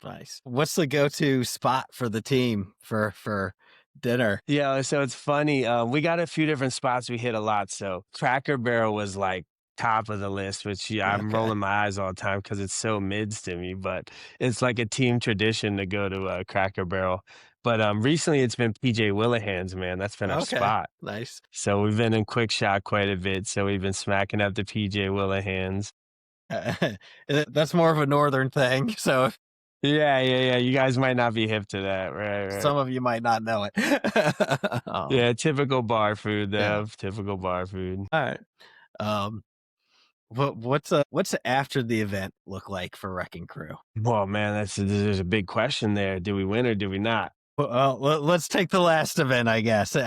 Nice. What's the go-to spot for the team for dinner? Yeah, so it's funny. We got a few different spots we hit a lot. So Cracker Barrel was like top of the list, which yeah, I'm Okay. rolling my eyes all the time because it's so mids to me. But it's like a team tradition to go to Cracker Barrel. But recently it's been PJ Willihan's, man. That's been our Okay. spot. Nice. So we've been in quick shot quite a bit. So we've been smacking up the PJ Willihan's. That's more of a northern thing, so Yeah, yeah, yeah. You guys might not be hip to that, right? Right. some of you might not know it. Yeah, typical bar food, Yeah. though. Typical bar food. All right. Um, what's after the event look like for Wrecking Crew? Well, man, there's a big question there. Do we win or do we not? Well, let's take the last event, I guess. What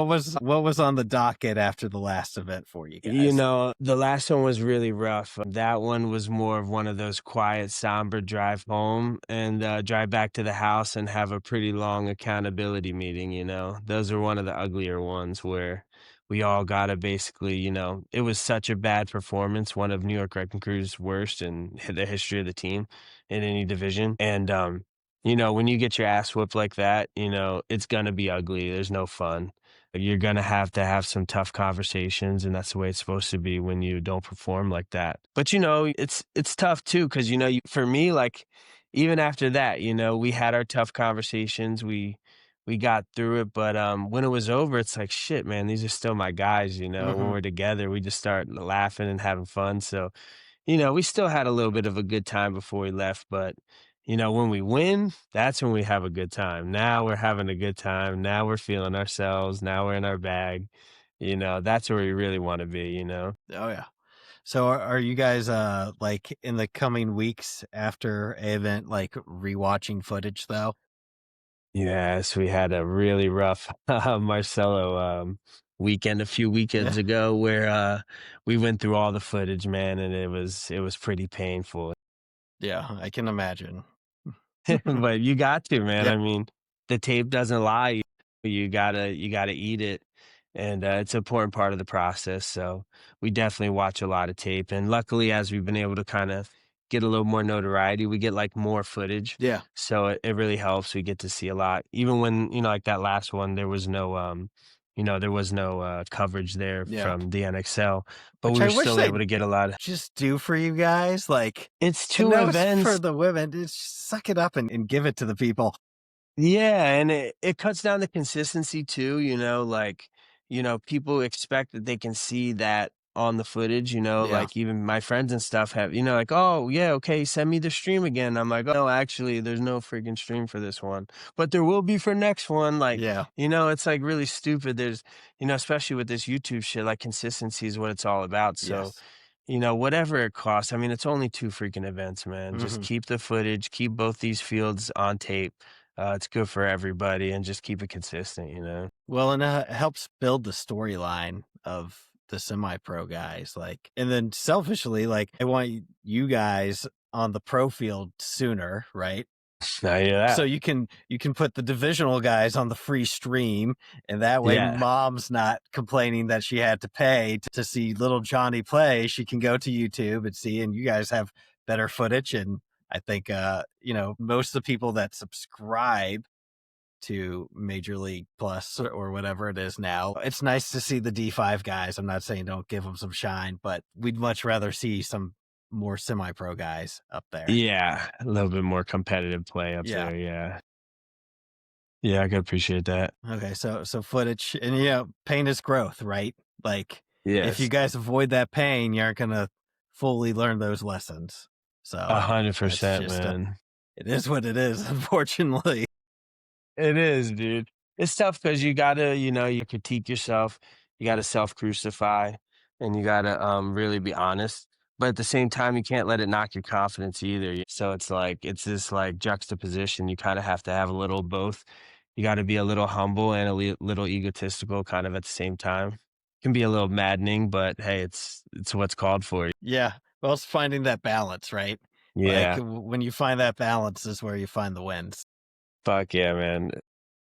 was on the docket after the last event for you guys? The last one was really rough. That one was more of one of those quiet, somber drive home and drive back to the house and have a pretty long accountability meeting. Those are one of the uglier ones where we all got to basically, it was such a bad performance, one of New York Wrecking Crew's worst in the history of the team in any division. And, when you get your ass whooped like that, it's going to be ugly. There's no fun. You're gonna have to have some tough conversations, and that's the way it's supposed to be when you don't perform like that. But it's tough too, because for me, like even after that, we had our tough conversations. We got through it, but when it was over, it's like shit, man. These are still my guys. When Hmm. we're together, we just start laughing and having fun. So we still had a little bit of a good time before we left, but when we win, that's when we have a good time. Now we're having a good time. Now we're feeling ourselves. Now we're in our bag. That's where we really want to be. Oh yeah. So are you guys like in the coming weeks after a event like rewatching footage though? Yes, we had a really rough Marcelo weekend a few weekends Yeah. ago where we went through all the footage, man, and it was pretty painful. Yeah, I can imagine. But you got to, man. Yeah. I mean, the tape doesn't lie. You gotta eat it, and it's an important part of the process. So we definitely watch a lot of tape, and luckily, as we've been able to kind of get a little more notoriety, we get like more footage. Yeah. So it really helps. We get to see a lot, even when like that last one, there was no coverage there Yeah. from the NXL, but Which we I were wish still able they to get a lot. just do for you guys. Like It's I two know it's for events. the women. Just suck it up and give it to the people. Yeah, and it cuts down the consistency too, like, people expect that they can see that on the footage, Yeah. like even my friends and stuff have, like, "Oh, yeah, okay, send me the stream again." I'm like, "Oh, no, actually, there's no freaking stream for this one, but there will be for next one." Like, Yeah. it's like really stupid. There's, especially with this YouTube shit, like consistency is what it's all about. So, Yes. whatever it costs. I mean, it's only 2 freaking events, man. Just Mhm. keep the footage, keep both these fields on tape. It's good for everybody and just keep it consistent. Well, and it helps build the storyline of the semi-pro guys, like, and then selfishly, like, I want you guys on the pro field sooner, right? I hear So that. you can put the divisional guys on the free stream, and that way Yeah. mom's not complaining that she had to pay to see little Johnny play. She can go to YouTube and see, and you guys have better footage. And I think most of the people that subscribe to Major League Plus or whatever it is now, it's nice to see the D5 guys. I'm not saying don't give them some shine, but we'd much rather see some more semi-pro guys up there. Yeah. A little bit more competitive play up Yeah. there. Yeah. Yeah, I could appreciate that. Okay, so footage, and pain is growth, right? Like, if you Yes. guys avoid that pain, you aren't gonna fully learn those lessons. A So hundred that's percent, just man. it is what it is, unfortunately. It is, dude. It's tough because you gotta, you critique yourself, you gotta self-crucify, and you gotta really be honest. But at the same time, you can't let it knock your confidence either. So it's like it's this like juxtaposition. You kind of have to have a little of both. You got to be a little humble and a little egotistical, kind of at the same time. Can be a little maddening, but hey, it's what's called for. Yeah. Well, it's finding that balance, right? Like Yeah, when you find that balance is where you find the wins. fuck yeah, man.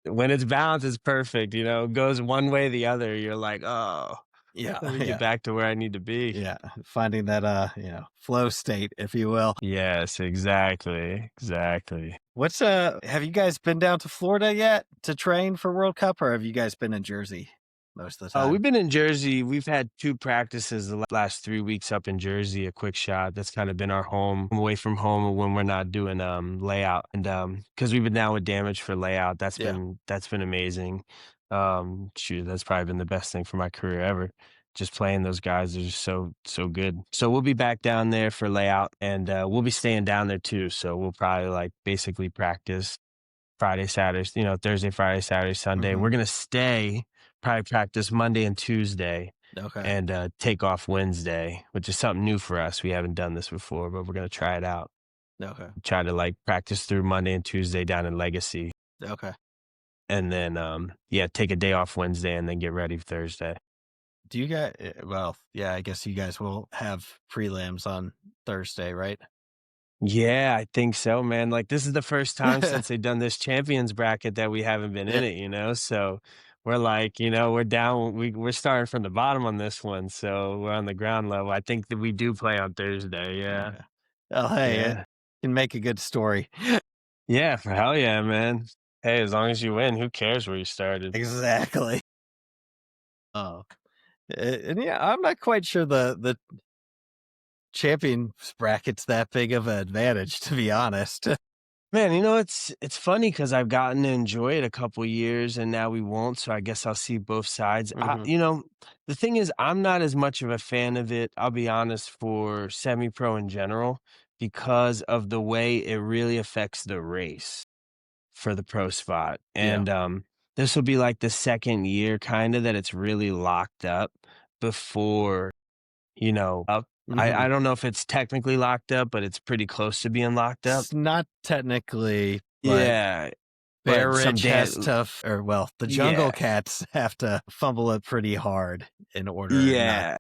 When it's balanced, it's perfect. It goes one way, or the other. You're like, oh. Yeah, Let me get yeah, back to where I need to be. yeah. Finding that flow state, if you will. Yes, exactly, exactly. Have you guys been down to Florida yet to train for World Cup, or have you guys been in Jersey most of the We've time? been in Jersey. We've had 2 practices the last 3 weeks up in Jersey, a quick shot. That's kinda been our home, away from home when we're not doing, layout, and, because 'cause we've been down with damage for layout. That's Yeah. been amazing. Shoot, that's probably been the best thing for my career ever. Just playing those guys are just so, so good. So we'll be back down there for layout, and, we'll be staying down there too, so we'll probably, like, basically practice Friday, Saturday, Thursday, Friday, Saturday, Sunday. Mhm. We're gonna stay, probably practice Monday and Tuesday, Okay. and take off Wednesday, which is something new for us. We haven't done this before, but we're gonna try it out. Okay. Try to like practice through Monday and Tuesday down in Legacy, Okay. and then yeah, take a day off Wednesday and then get ready Thursday. Do you guys well, yeah, I guess you guys will have prelims on Thursday, right? Yeah, I think so, man. Like this is the first time since they've done this champions bracket that we haven't been Yeah. in it. So we're like, we're down. We're starting from the bottom on this one, so we're on the ground level. I think that we do play on Thursday. Yeah, Okay. Oh, hey, it yeah, can make a good story. yeah. For hell yeah, man. Hey, as long as you win, who cares where you started? Exactly. Oh, and yeah, I'm not quite sure the champions bracket's that big of an advantage, to be honest. Man, it's funny because I've gotten to enjoy it a couple years and now we won't, so I guess I'll see both sides. Mhm. The thing is, I'm not as much of a fan of it, I'll be honest, for semi-pro in general because of the way it really affects the race for the pro spot. Yeah. And this will be like the second year kind of that it's really locked up before, up. I Mhm. don't know if it's technically locked up, but it's pretty close to being locked up. It's not technically, but Yeah. Bear But some Ridge has dan to or well, the Jungle yeah, Cats have to fumble it pretty hard in order not. yeah,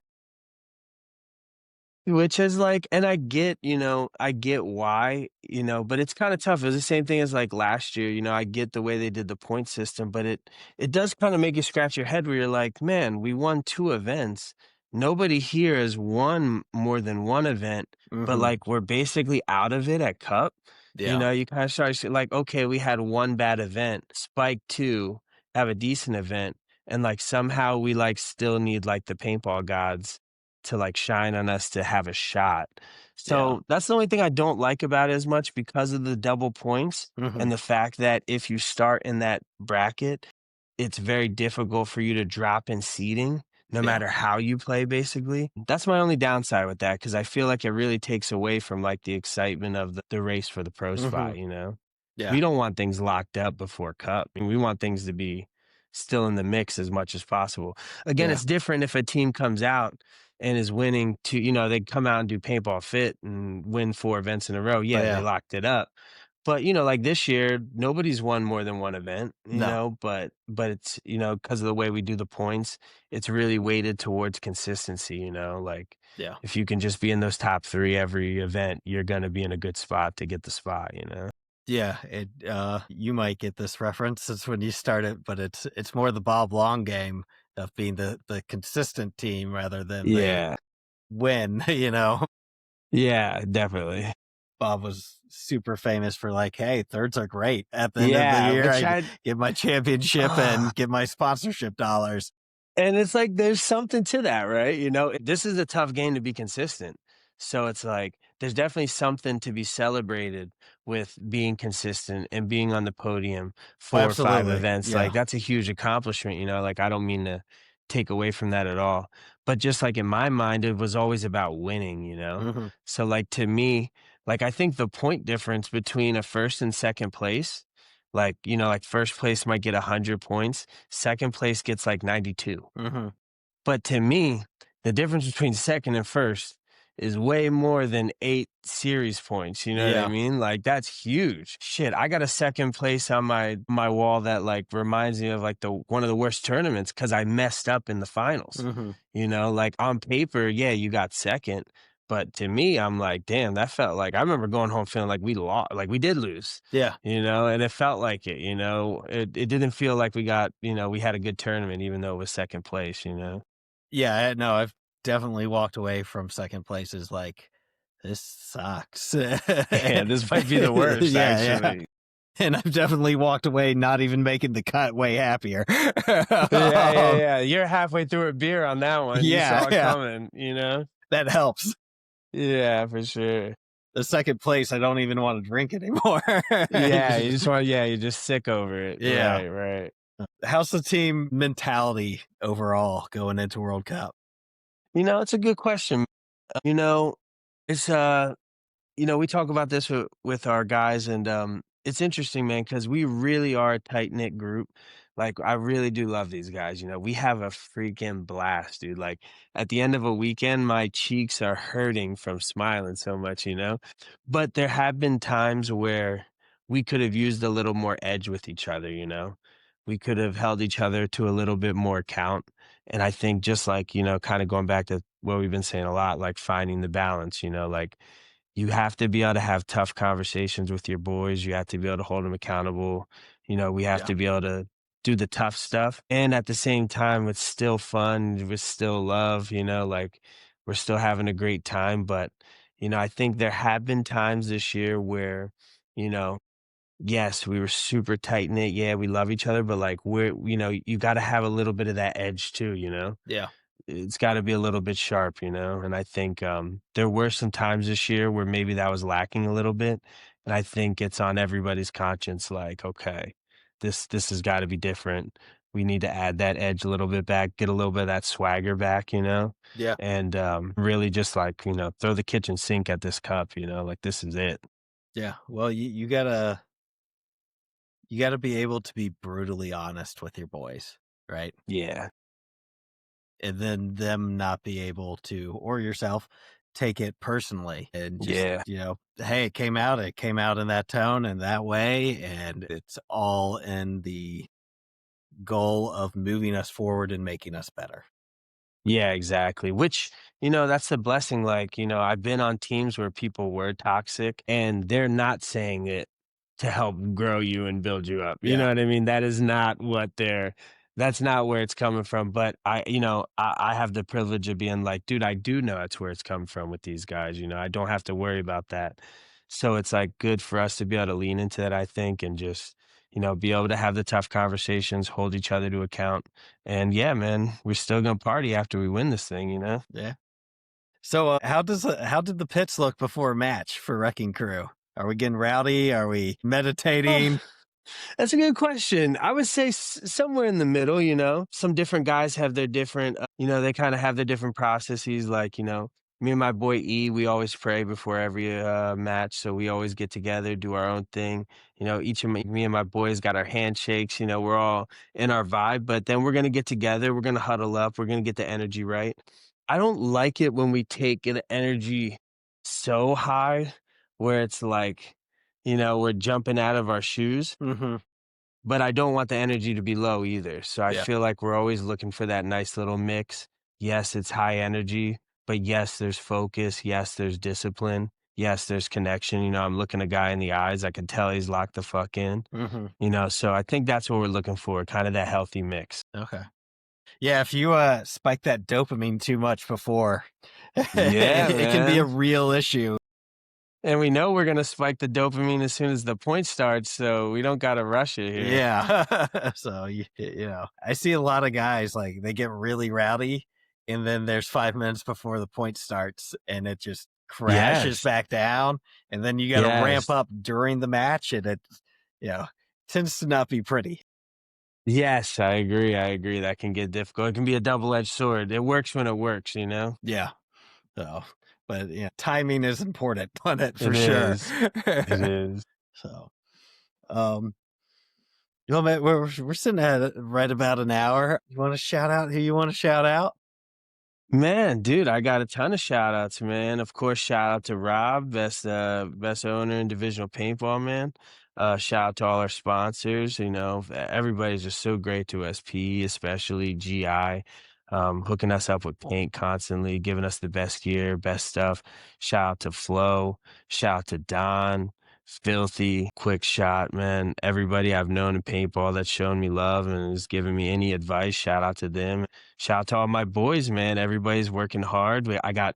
which is like and I get why, but it's kinda tough. It was the same thing as, like, last year, I get the way they did the point system, but it does kinda make you scratch your head where you're like, "Man, we won 2 events. Nobody here has won more than 1 event, but, Mhm. like, we're basically out of it at cup." Yeah. You kinda start to see like, "Okay, we had 1 bad event, spike 2, have a decent event, and, like, somehow we, like, still need, like, the paintball gods to like shine on us to have a shot. Yeah. So that's the only thing I don't like about it as much because of the double points Hmm. and the fact that if you start in that bracket, it's very difficult for you to drop in seeding no Yeah. matter how you play, basically. That's my only downside with that because I feel like it really takes away from like the excitement of the race for the pro Hmm. spot, you know? Yeah. We don't want things locked up before cup. I mean, we want things to be still in the mix as much as possible. Again, Yeah. it's different if a team comes out and is winning to, they come out and do paintball fit and win 4 events in a row. Oh Yeah, they yeah. locked it up. But, like this year, nobody's won more than one event, No. but it's, because of the way we do the points, it's really weighted towards consistency, like Yeah. if you can just be in those top 3 every event, you're going to be in a good spot to get the spot. Yeah, you might get this reference since when you started, but it's more the Bob Long game of being the consistent team rather than the Yeah. win, you know? Yeah, definitely. Bob was super famous for like, "Hey, thirds are great. At the end of the Yeah, year, which I I get my championship and get my sponsorship dollars." and it's like there's something to that, right? This is a tough game to be consistent. So it's like there's definitely something to be celebrated with being consistent and being on the podium Oh, 4 or 5 absolutely. events. Yeah. Like that's a huge accomplishment. Like I don't mean to take away from that at all. But just like in my mind, it was always about winning. Mhm. So like to me, like I think the point difference between a first and second place, like first place might get 100 points, second place gets like 92. Mhm. But to me, the difference between second and first is way more than 8 series points, you know what I Yeah. mean? Like, that's huge. Shit, I got a second place on my wall that, like, reminds me of, like, the one of the worst tournaments because I messed up in the finals, Mhm. Like, on paper, yeah, you got second, but to me, I'm like, "Damn, that felt like" I remember going home feeling like we lost, like, we did lose, Yeah. and it felt like it. It didn't feel like we had a good tournament even though it was second place. Yeah, no, I've definitely walked away from second places like, "This sucks." Yeah, this might be the worst, Yeah, yeah. actually. And I've definitely walked away not even making the cut way happier. Yeah, yeah, Um, yeah. You're halfway through a beer on that one. You yeah, saw it yeah, coming. that helps. Yeah, for sure. The second place, I don't even wanna drink anymore. Yeah, Just you're just sick over it. yeah. Right, right. How's the team mentality overall going into World Cup? It's a good question. You know, it's we talk about this with our guys, and it's interesting, man, because we really are a tight knit group. Like, I really do love these guys. We have a freaking blast, dude. Like, at the end of a weekend, my cheeks are hurting from smiling so much. But there have been times where we could have used a little more edge with each other. We could have held each other to a little bit more account. And I think just like, kind of going back to what we've been saying a lot, like finding the balance, like you have to be able to have tough conversations with your boys. You have to be able to hold them accountable. We have Yeah, to be able to do the tough stuff. And at the same time, it's still fun. It's still love, like we're still having a great time. But I think there have been times this year where, you know, yes, we were super tight knit. Yeah, we love each other, but like you got to have a little bit of that edge too. yeah, It's gotta be a little bit sharp, and I think, there were some times this year where maybe that was lacking a little bit, and I think it's on everybody's conscience, like, "Okay, this has gotta be different. We need to add that edge a little bit back, get a little bit of that swagger back, yeah, and, really just, like, throw the kitchen sink at this cup, like, this is it." yeah. Well, you gotta be able to be brutally honest with your boys, right? Yeah. And then them not be able to, or yourself, take it personally and just, Yeah. hey, it came out in that tone and that way, and it's all in the goal of moving us forward and making us better. Yeah, exactly. Which, that's the blessing. Like, I've been on teams where people were toxic and they're not saying it to help grow you and build you up. You Yeah, know what I mean? That's not where it's coming from. But I have the privilege of being like, dude, I do know that's where it's coming from with these guys. I don't have to worry about that. So it's like good for us to be able to lean into that, I think, and just, be able to have the tough conversations, hold each other to account and yeah, man, we're still gonna party after we win this thing. yeah. So, how did the pits look before a match for Wrecking Crew? Are we getting rowdy? Are we meditating? That's a good question. I would say somewhere in the middle, you know. Some different guys have their different, they kind of have their different processes. Like, me and my boy E, we always pray before every match. So we always get together, do our own thing. Each of me and my boys got our handshakes. We're all in our vibe, but then we're going to get together. We're going to huddle up. We're going to get the energy right. I don't like it when we take the energy so high where it's like, we're jumping out of our shoes, Mhm. but I don't want the energy to be low either. So I Yeah. feel like we're always looking for that nice little mix. Yes, it's high energy, but yes, there's focus. Yes, there's discipline. Yes, there's connection. I'm looking a guy in the eyes. I can tell he's locked the fuck in. Mhm. So I think that's what we're looking for, kind of that healthy mix. Okay. Yeah, if you, spike that dopamine too much before, Yeah, it can be a man. real issue. And we know we're gonna spike the dopamine as soon as the point starts, so we don't gotta rush it here. Yeah. So, I see a lot of guys, like, they get really rowdy, and then there's 5 minutes before the point starts, and it just crashes Yes. back down, and then you gotta ramp Yes. up during the match, and it, you know, tends to not be pretty. Yes, I agree, I agree, that can get difficult. It can be a double-edged sword. It works when it works, you know? Yeah. So, but, yeah, timing is important on it for It sure. is. It is. So, um, well, man, we're sitting at right about an hour. You wanna shout out who you wanna shout out? Man, dude, I got a ton of shout outs, man. Of course, shout out to Rob, best owner in divisional paintball, man. Shout out to all our sponsors. Everybody's just so great to us. PE, especially GI, hooking us up with paint constantly, giving us the best gear, best stuff. Shout out to Flo. Shout out to Don. Filthy, quick shot, man. Everybody I've known in paintball that's shown me love and is giving me any advice, shout out to them. Shout out to all my boys, man. Everybody's working hard. I got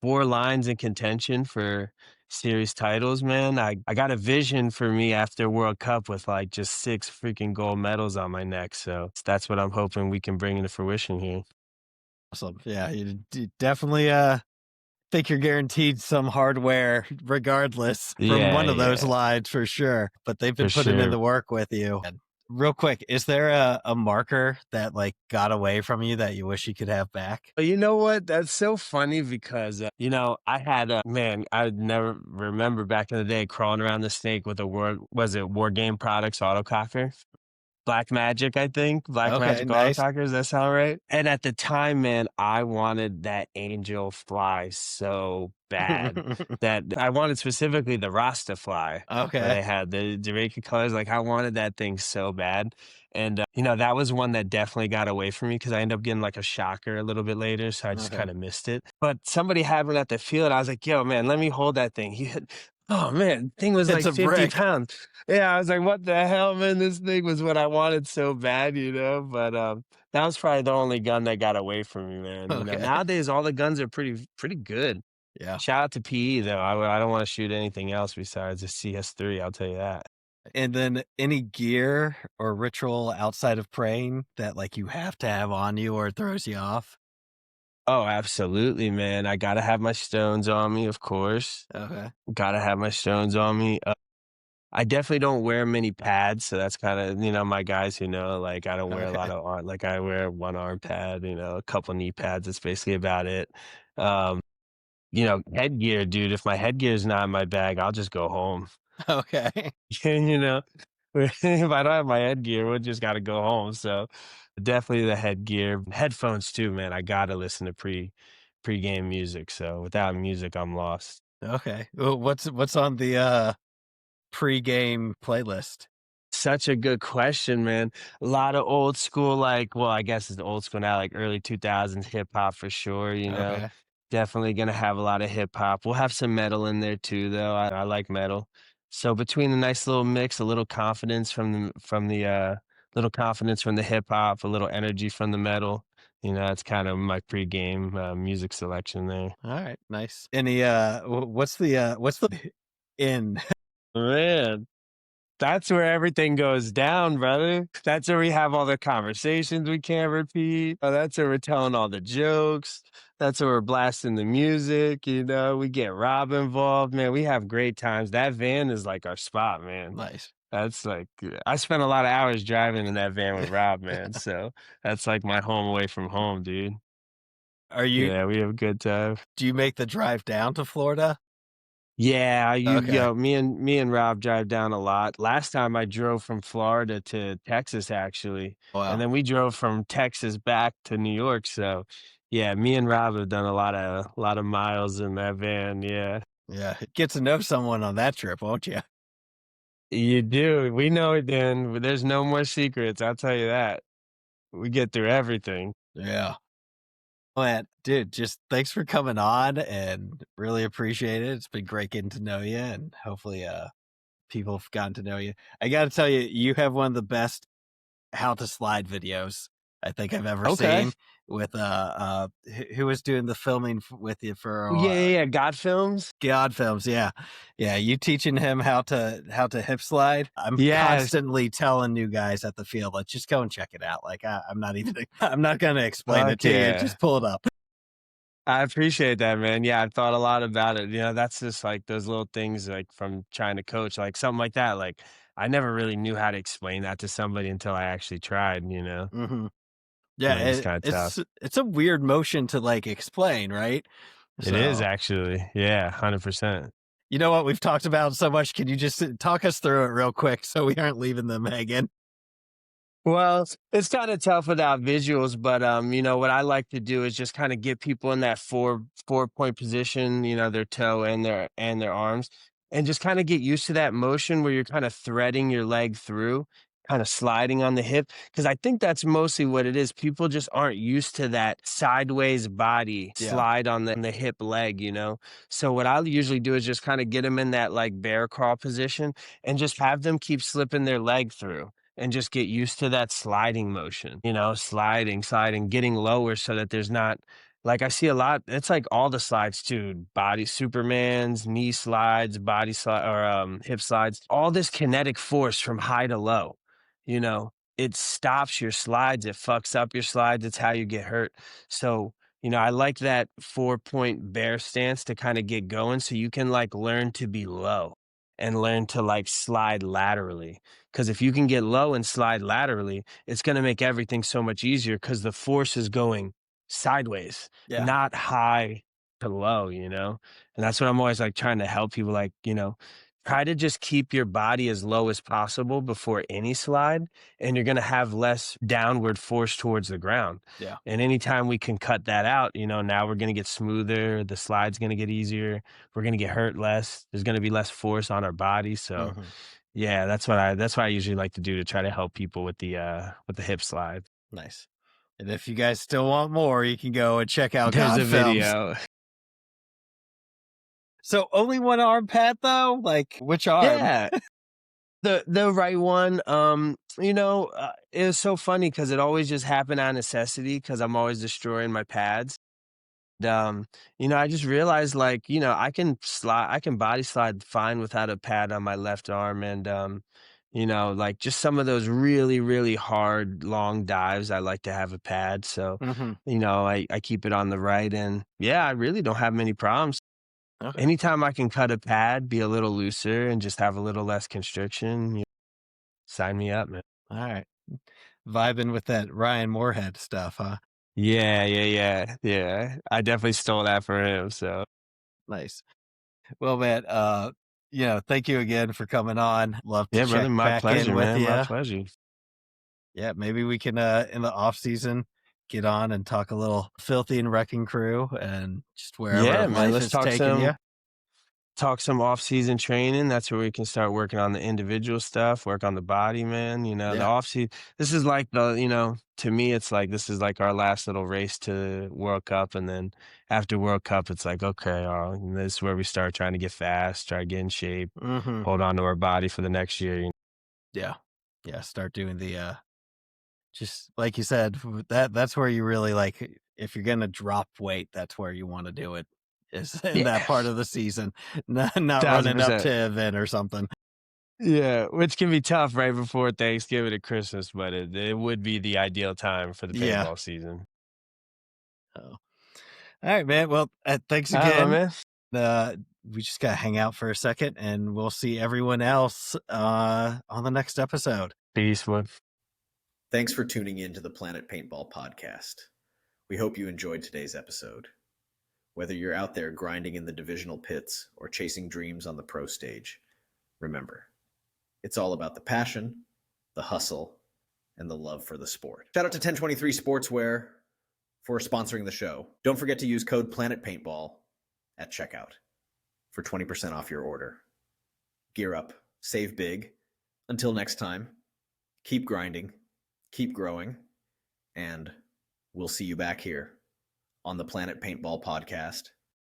4 lines in contention for series titles, man. I got a vision for me after World Cup with like just 6 freaking gold medals on my neck. So that's what I'm hoping we can bring into fruition here. Awesome. Yeah, you definitely, think you're guaranteed some hardware regardless from Yeah, one of those yeah, lines for sure, but they've for been putting in sure. the work with you. And real quick, is there a marker that, like, got away from you that you wish you could have back? But you know what? That's so funny because, I had a man, I never remember back in the day crawling around the snake with a War Game Products autococker? Black Magic, I think. Black Okay, Magic nice. Autococker, does that sound right? And at the time, man, I wanted that angel fly so bad that I wanted specifically the Rasta fly where Okay. they had the Jamaican colors. Like, I wanted that thing so bad. And, that was one that definitely got away from me because I ended up getting like a shocker a little bit later. So I just Okay. kind of missed it. But somebody had one at the field. I was like, yo, man, let me hold that thing. Oh man, thing was It's like a 50 brick. pounds. Yeah, I was like, "What the hell, man? This thing was what I wanted so bad," you know? But, that was probably the only gun that got away from me, man, Okay. Nowadays, all the guns are pretty good. Yeah. Shout out to PE, though. I don't wanna shoot anything else besides a CS3, I'll tell you that. And then any gear or ritual outside of praying that, like, you have to have on you or it throws you off? Oh, absolutely, man. I gotta have my stones on me, of course. Okay. Gotta have my stones on me. I definitely don't wear many pads, so that's kinda, my guys who know, like, I don't wear a lot Okay. of arm like, I wear 1 arm pad, a couple knee pads, that's basically about it. Um, headgear, dude, if my headgear is not in my bag, I'll just go home. Okay. You know? If I don't have my headgear, we just gotta go home, so definitely the headgear. Headphones too, man, I gotta listen to pre-game music, so without music, I'm lost. Okay. Well, what's on the, pregame playlist? Such a good question, man. A lot of old school, like, well, I guess it's old school now, like early 2000s hip hop for sure, Okay. Definitely gonna have a lot of hip hop. We'll have some metal in there too, though. I like metal. So between a nice little mix, a little confidence little confidence from the hip hop, a little energy from the metal. That's kind of my pregame music selection there. Alright, nice. Any, what's the in? Man. That's where everything goes down, brother. That's where we have all the conversations we can't repeat. That's where we're telling all the jokes. That's where we're blasting the music, we get Rob involved, man, we have great times. That van is like our spot, man. Nice. That's like I spent a lot of hours driving in that van with Rob, man, so that's like my home away from home, dude. Are you Yeah, we have a good time. do you make the drive down to Florida? Yeah, Okay. me and Rob drive down a lot. Last time I drove from Florida to Texas actually, and Wow. then we drove from Texas back to New York, so yeah, me and Rob have done a lot of miles in that van, yeah. Yeah. Get to know someone on that trip, won't you? You do. We know it then. There's no more secrets, I'll tell you that. We get through everything. Yeah. Man, dude, just thanks for coming on and really appreciate it. It's been great getting to know you and hopefully people have gotten to know you. I got to tell you, you have one of the best how to slide videos I think I've ever Okay. seen with who was doing the filming with you for Yeah, yeah, yeah, God films? God films, yeah. Yeah, you teaching him how to hip slide. I'm Yes. constantly telling new guys at the field, like, just go and check it out. Like, I'm not even I'm not gonna explain it Fuck to you. yeah. Just pull it up. I appreciate that, man. Yeah, I've thought a lot about it. That's just like those little things like from trying to coach, like something like that. Like I never really knew how to explain that to somebody until I actually tried. Mhm. Yeah, And it was kind of tough. it's a weird motion to, like, explain, right? It is So, actually. Yeah, 100%. you know what we've talked about so much, can you just talk us through it real quick so we aren't leaving them hanging? Well, it's kinda tough without visuals, but, what I like to do is just kinda get people in that four-point position, their toe and their arms, and just kinda get used to that motion where you're kinda threading your leg through, kinda sliding on the hip, because I think that's mostly what it is. People just aren't used to that sideways body Yeah, slide on the hip leg? So what I'll usually do is just kinda get them in that, like, bear crawl position and just have them keep slipping their leg through and just get used to that sliding motion, sliding, sliding, getting lower so that there's not like I see a lot, it's like all the slides too, body Superman's, knee slides, body slide or hip slides, all this kinetic force from high to low, it stops your slides, it fucks up your slides, it's how you get hurt. So, I like that 4-point bear stance to kind of get going so you can like learn to be low and learn to like slide laterally. Because if you can get low and slide laterally, it's going to make everything so much easier because the force is going sideways, yeah, not high to low. And that's what I'm always like trying to help people like, try to just keep your body as low as possible before any slide, and you're going to have less downward force towards the ground. yeah. And anytime we can cut that out, now we're going to get smoother. The slide's going to get easier. We're going to get hurt less. There's going to be less force on our body. So, Mhm. yeah, that's what I usually like to do to try to help people with the hip slide. Nice. And if you guys still want more, you can go and check out There's God a films. video. So only one arm, Pat, though? Like, which arm? Yeah, the right one. It was so funny because it always just happened out of necessity because I'm always destroying my pads. I just realized like, I can body slide fine without a pad on my left arm. And like just some of those really, really hard long dives, I like to have a pad. So, Mhm. I keep it on the right. And yeah, I really don't have many problems. Okay. Anytime I can cut a pad, be a little looser and just have a little less constriction, sign me up, man. Alright. Vibing with that Ryan Moorhead stuff, huh? Yeah, yeah, yeah, yeah. I definitely stole that from him. So Nice. Well, man, thank you again for coming on. Love to yeah, brother, check my back in pleasure, with man. My you. pleasure. Yeah, maybe we can, in the off season, get on and talk a little Filthy and Wrecking Crew and just wherever Yeah, man. life Let's is taking you. talk some off-season training. That's where we can start working on the individual stuff, work on the body, man. The Yeah. off-season, this is like to me, it's like this is like our last little race to World Cup. And then after World Cup, it's like, okay, this is where we start trying to get fast, try to get in shape, Mhm. hold on to our body for the next year. Yeah. Yeah, start doing the, just like you said, that's where you really, like, if you're gonna drop weight, that's where you wanna do it, is in that Yeah, part of the season, not thousand running up percent. to event or something. Yeah, which can be tough right before Thanksgiving and Christmas, but it would be the ideal time for the Yeah. paintball season. Oh. All right, man. Well, thanks All right, my again. man. Uh, we just got to hang out for a second and we'll see everyone else on the next episode. Peace, man. Thanks for tuning in to the Planet Paintball podcast. We hope you enjoyed today's episode. Whether you're out there grinding in the divisional pits or chasing dreams on the pro stage, remember, it's all about the passion, the hustle, and the love for the sport. Shout out to 1023 Sportswear for sponsoring the show. Don't forget to use code Planet Paintball at checkout for 20% off your order. Gear up, save big. Until next time, keep grinding, keep growing, and we'll see you back here on the Planet Paintball podcast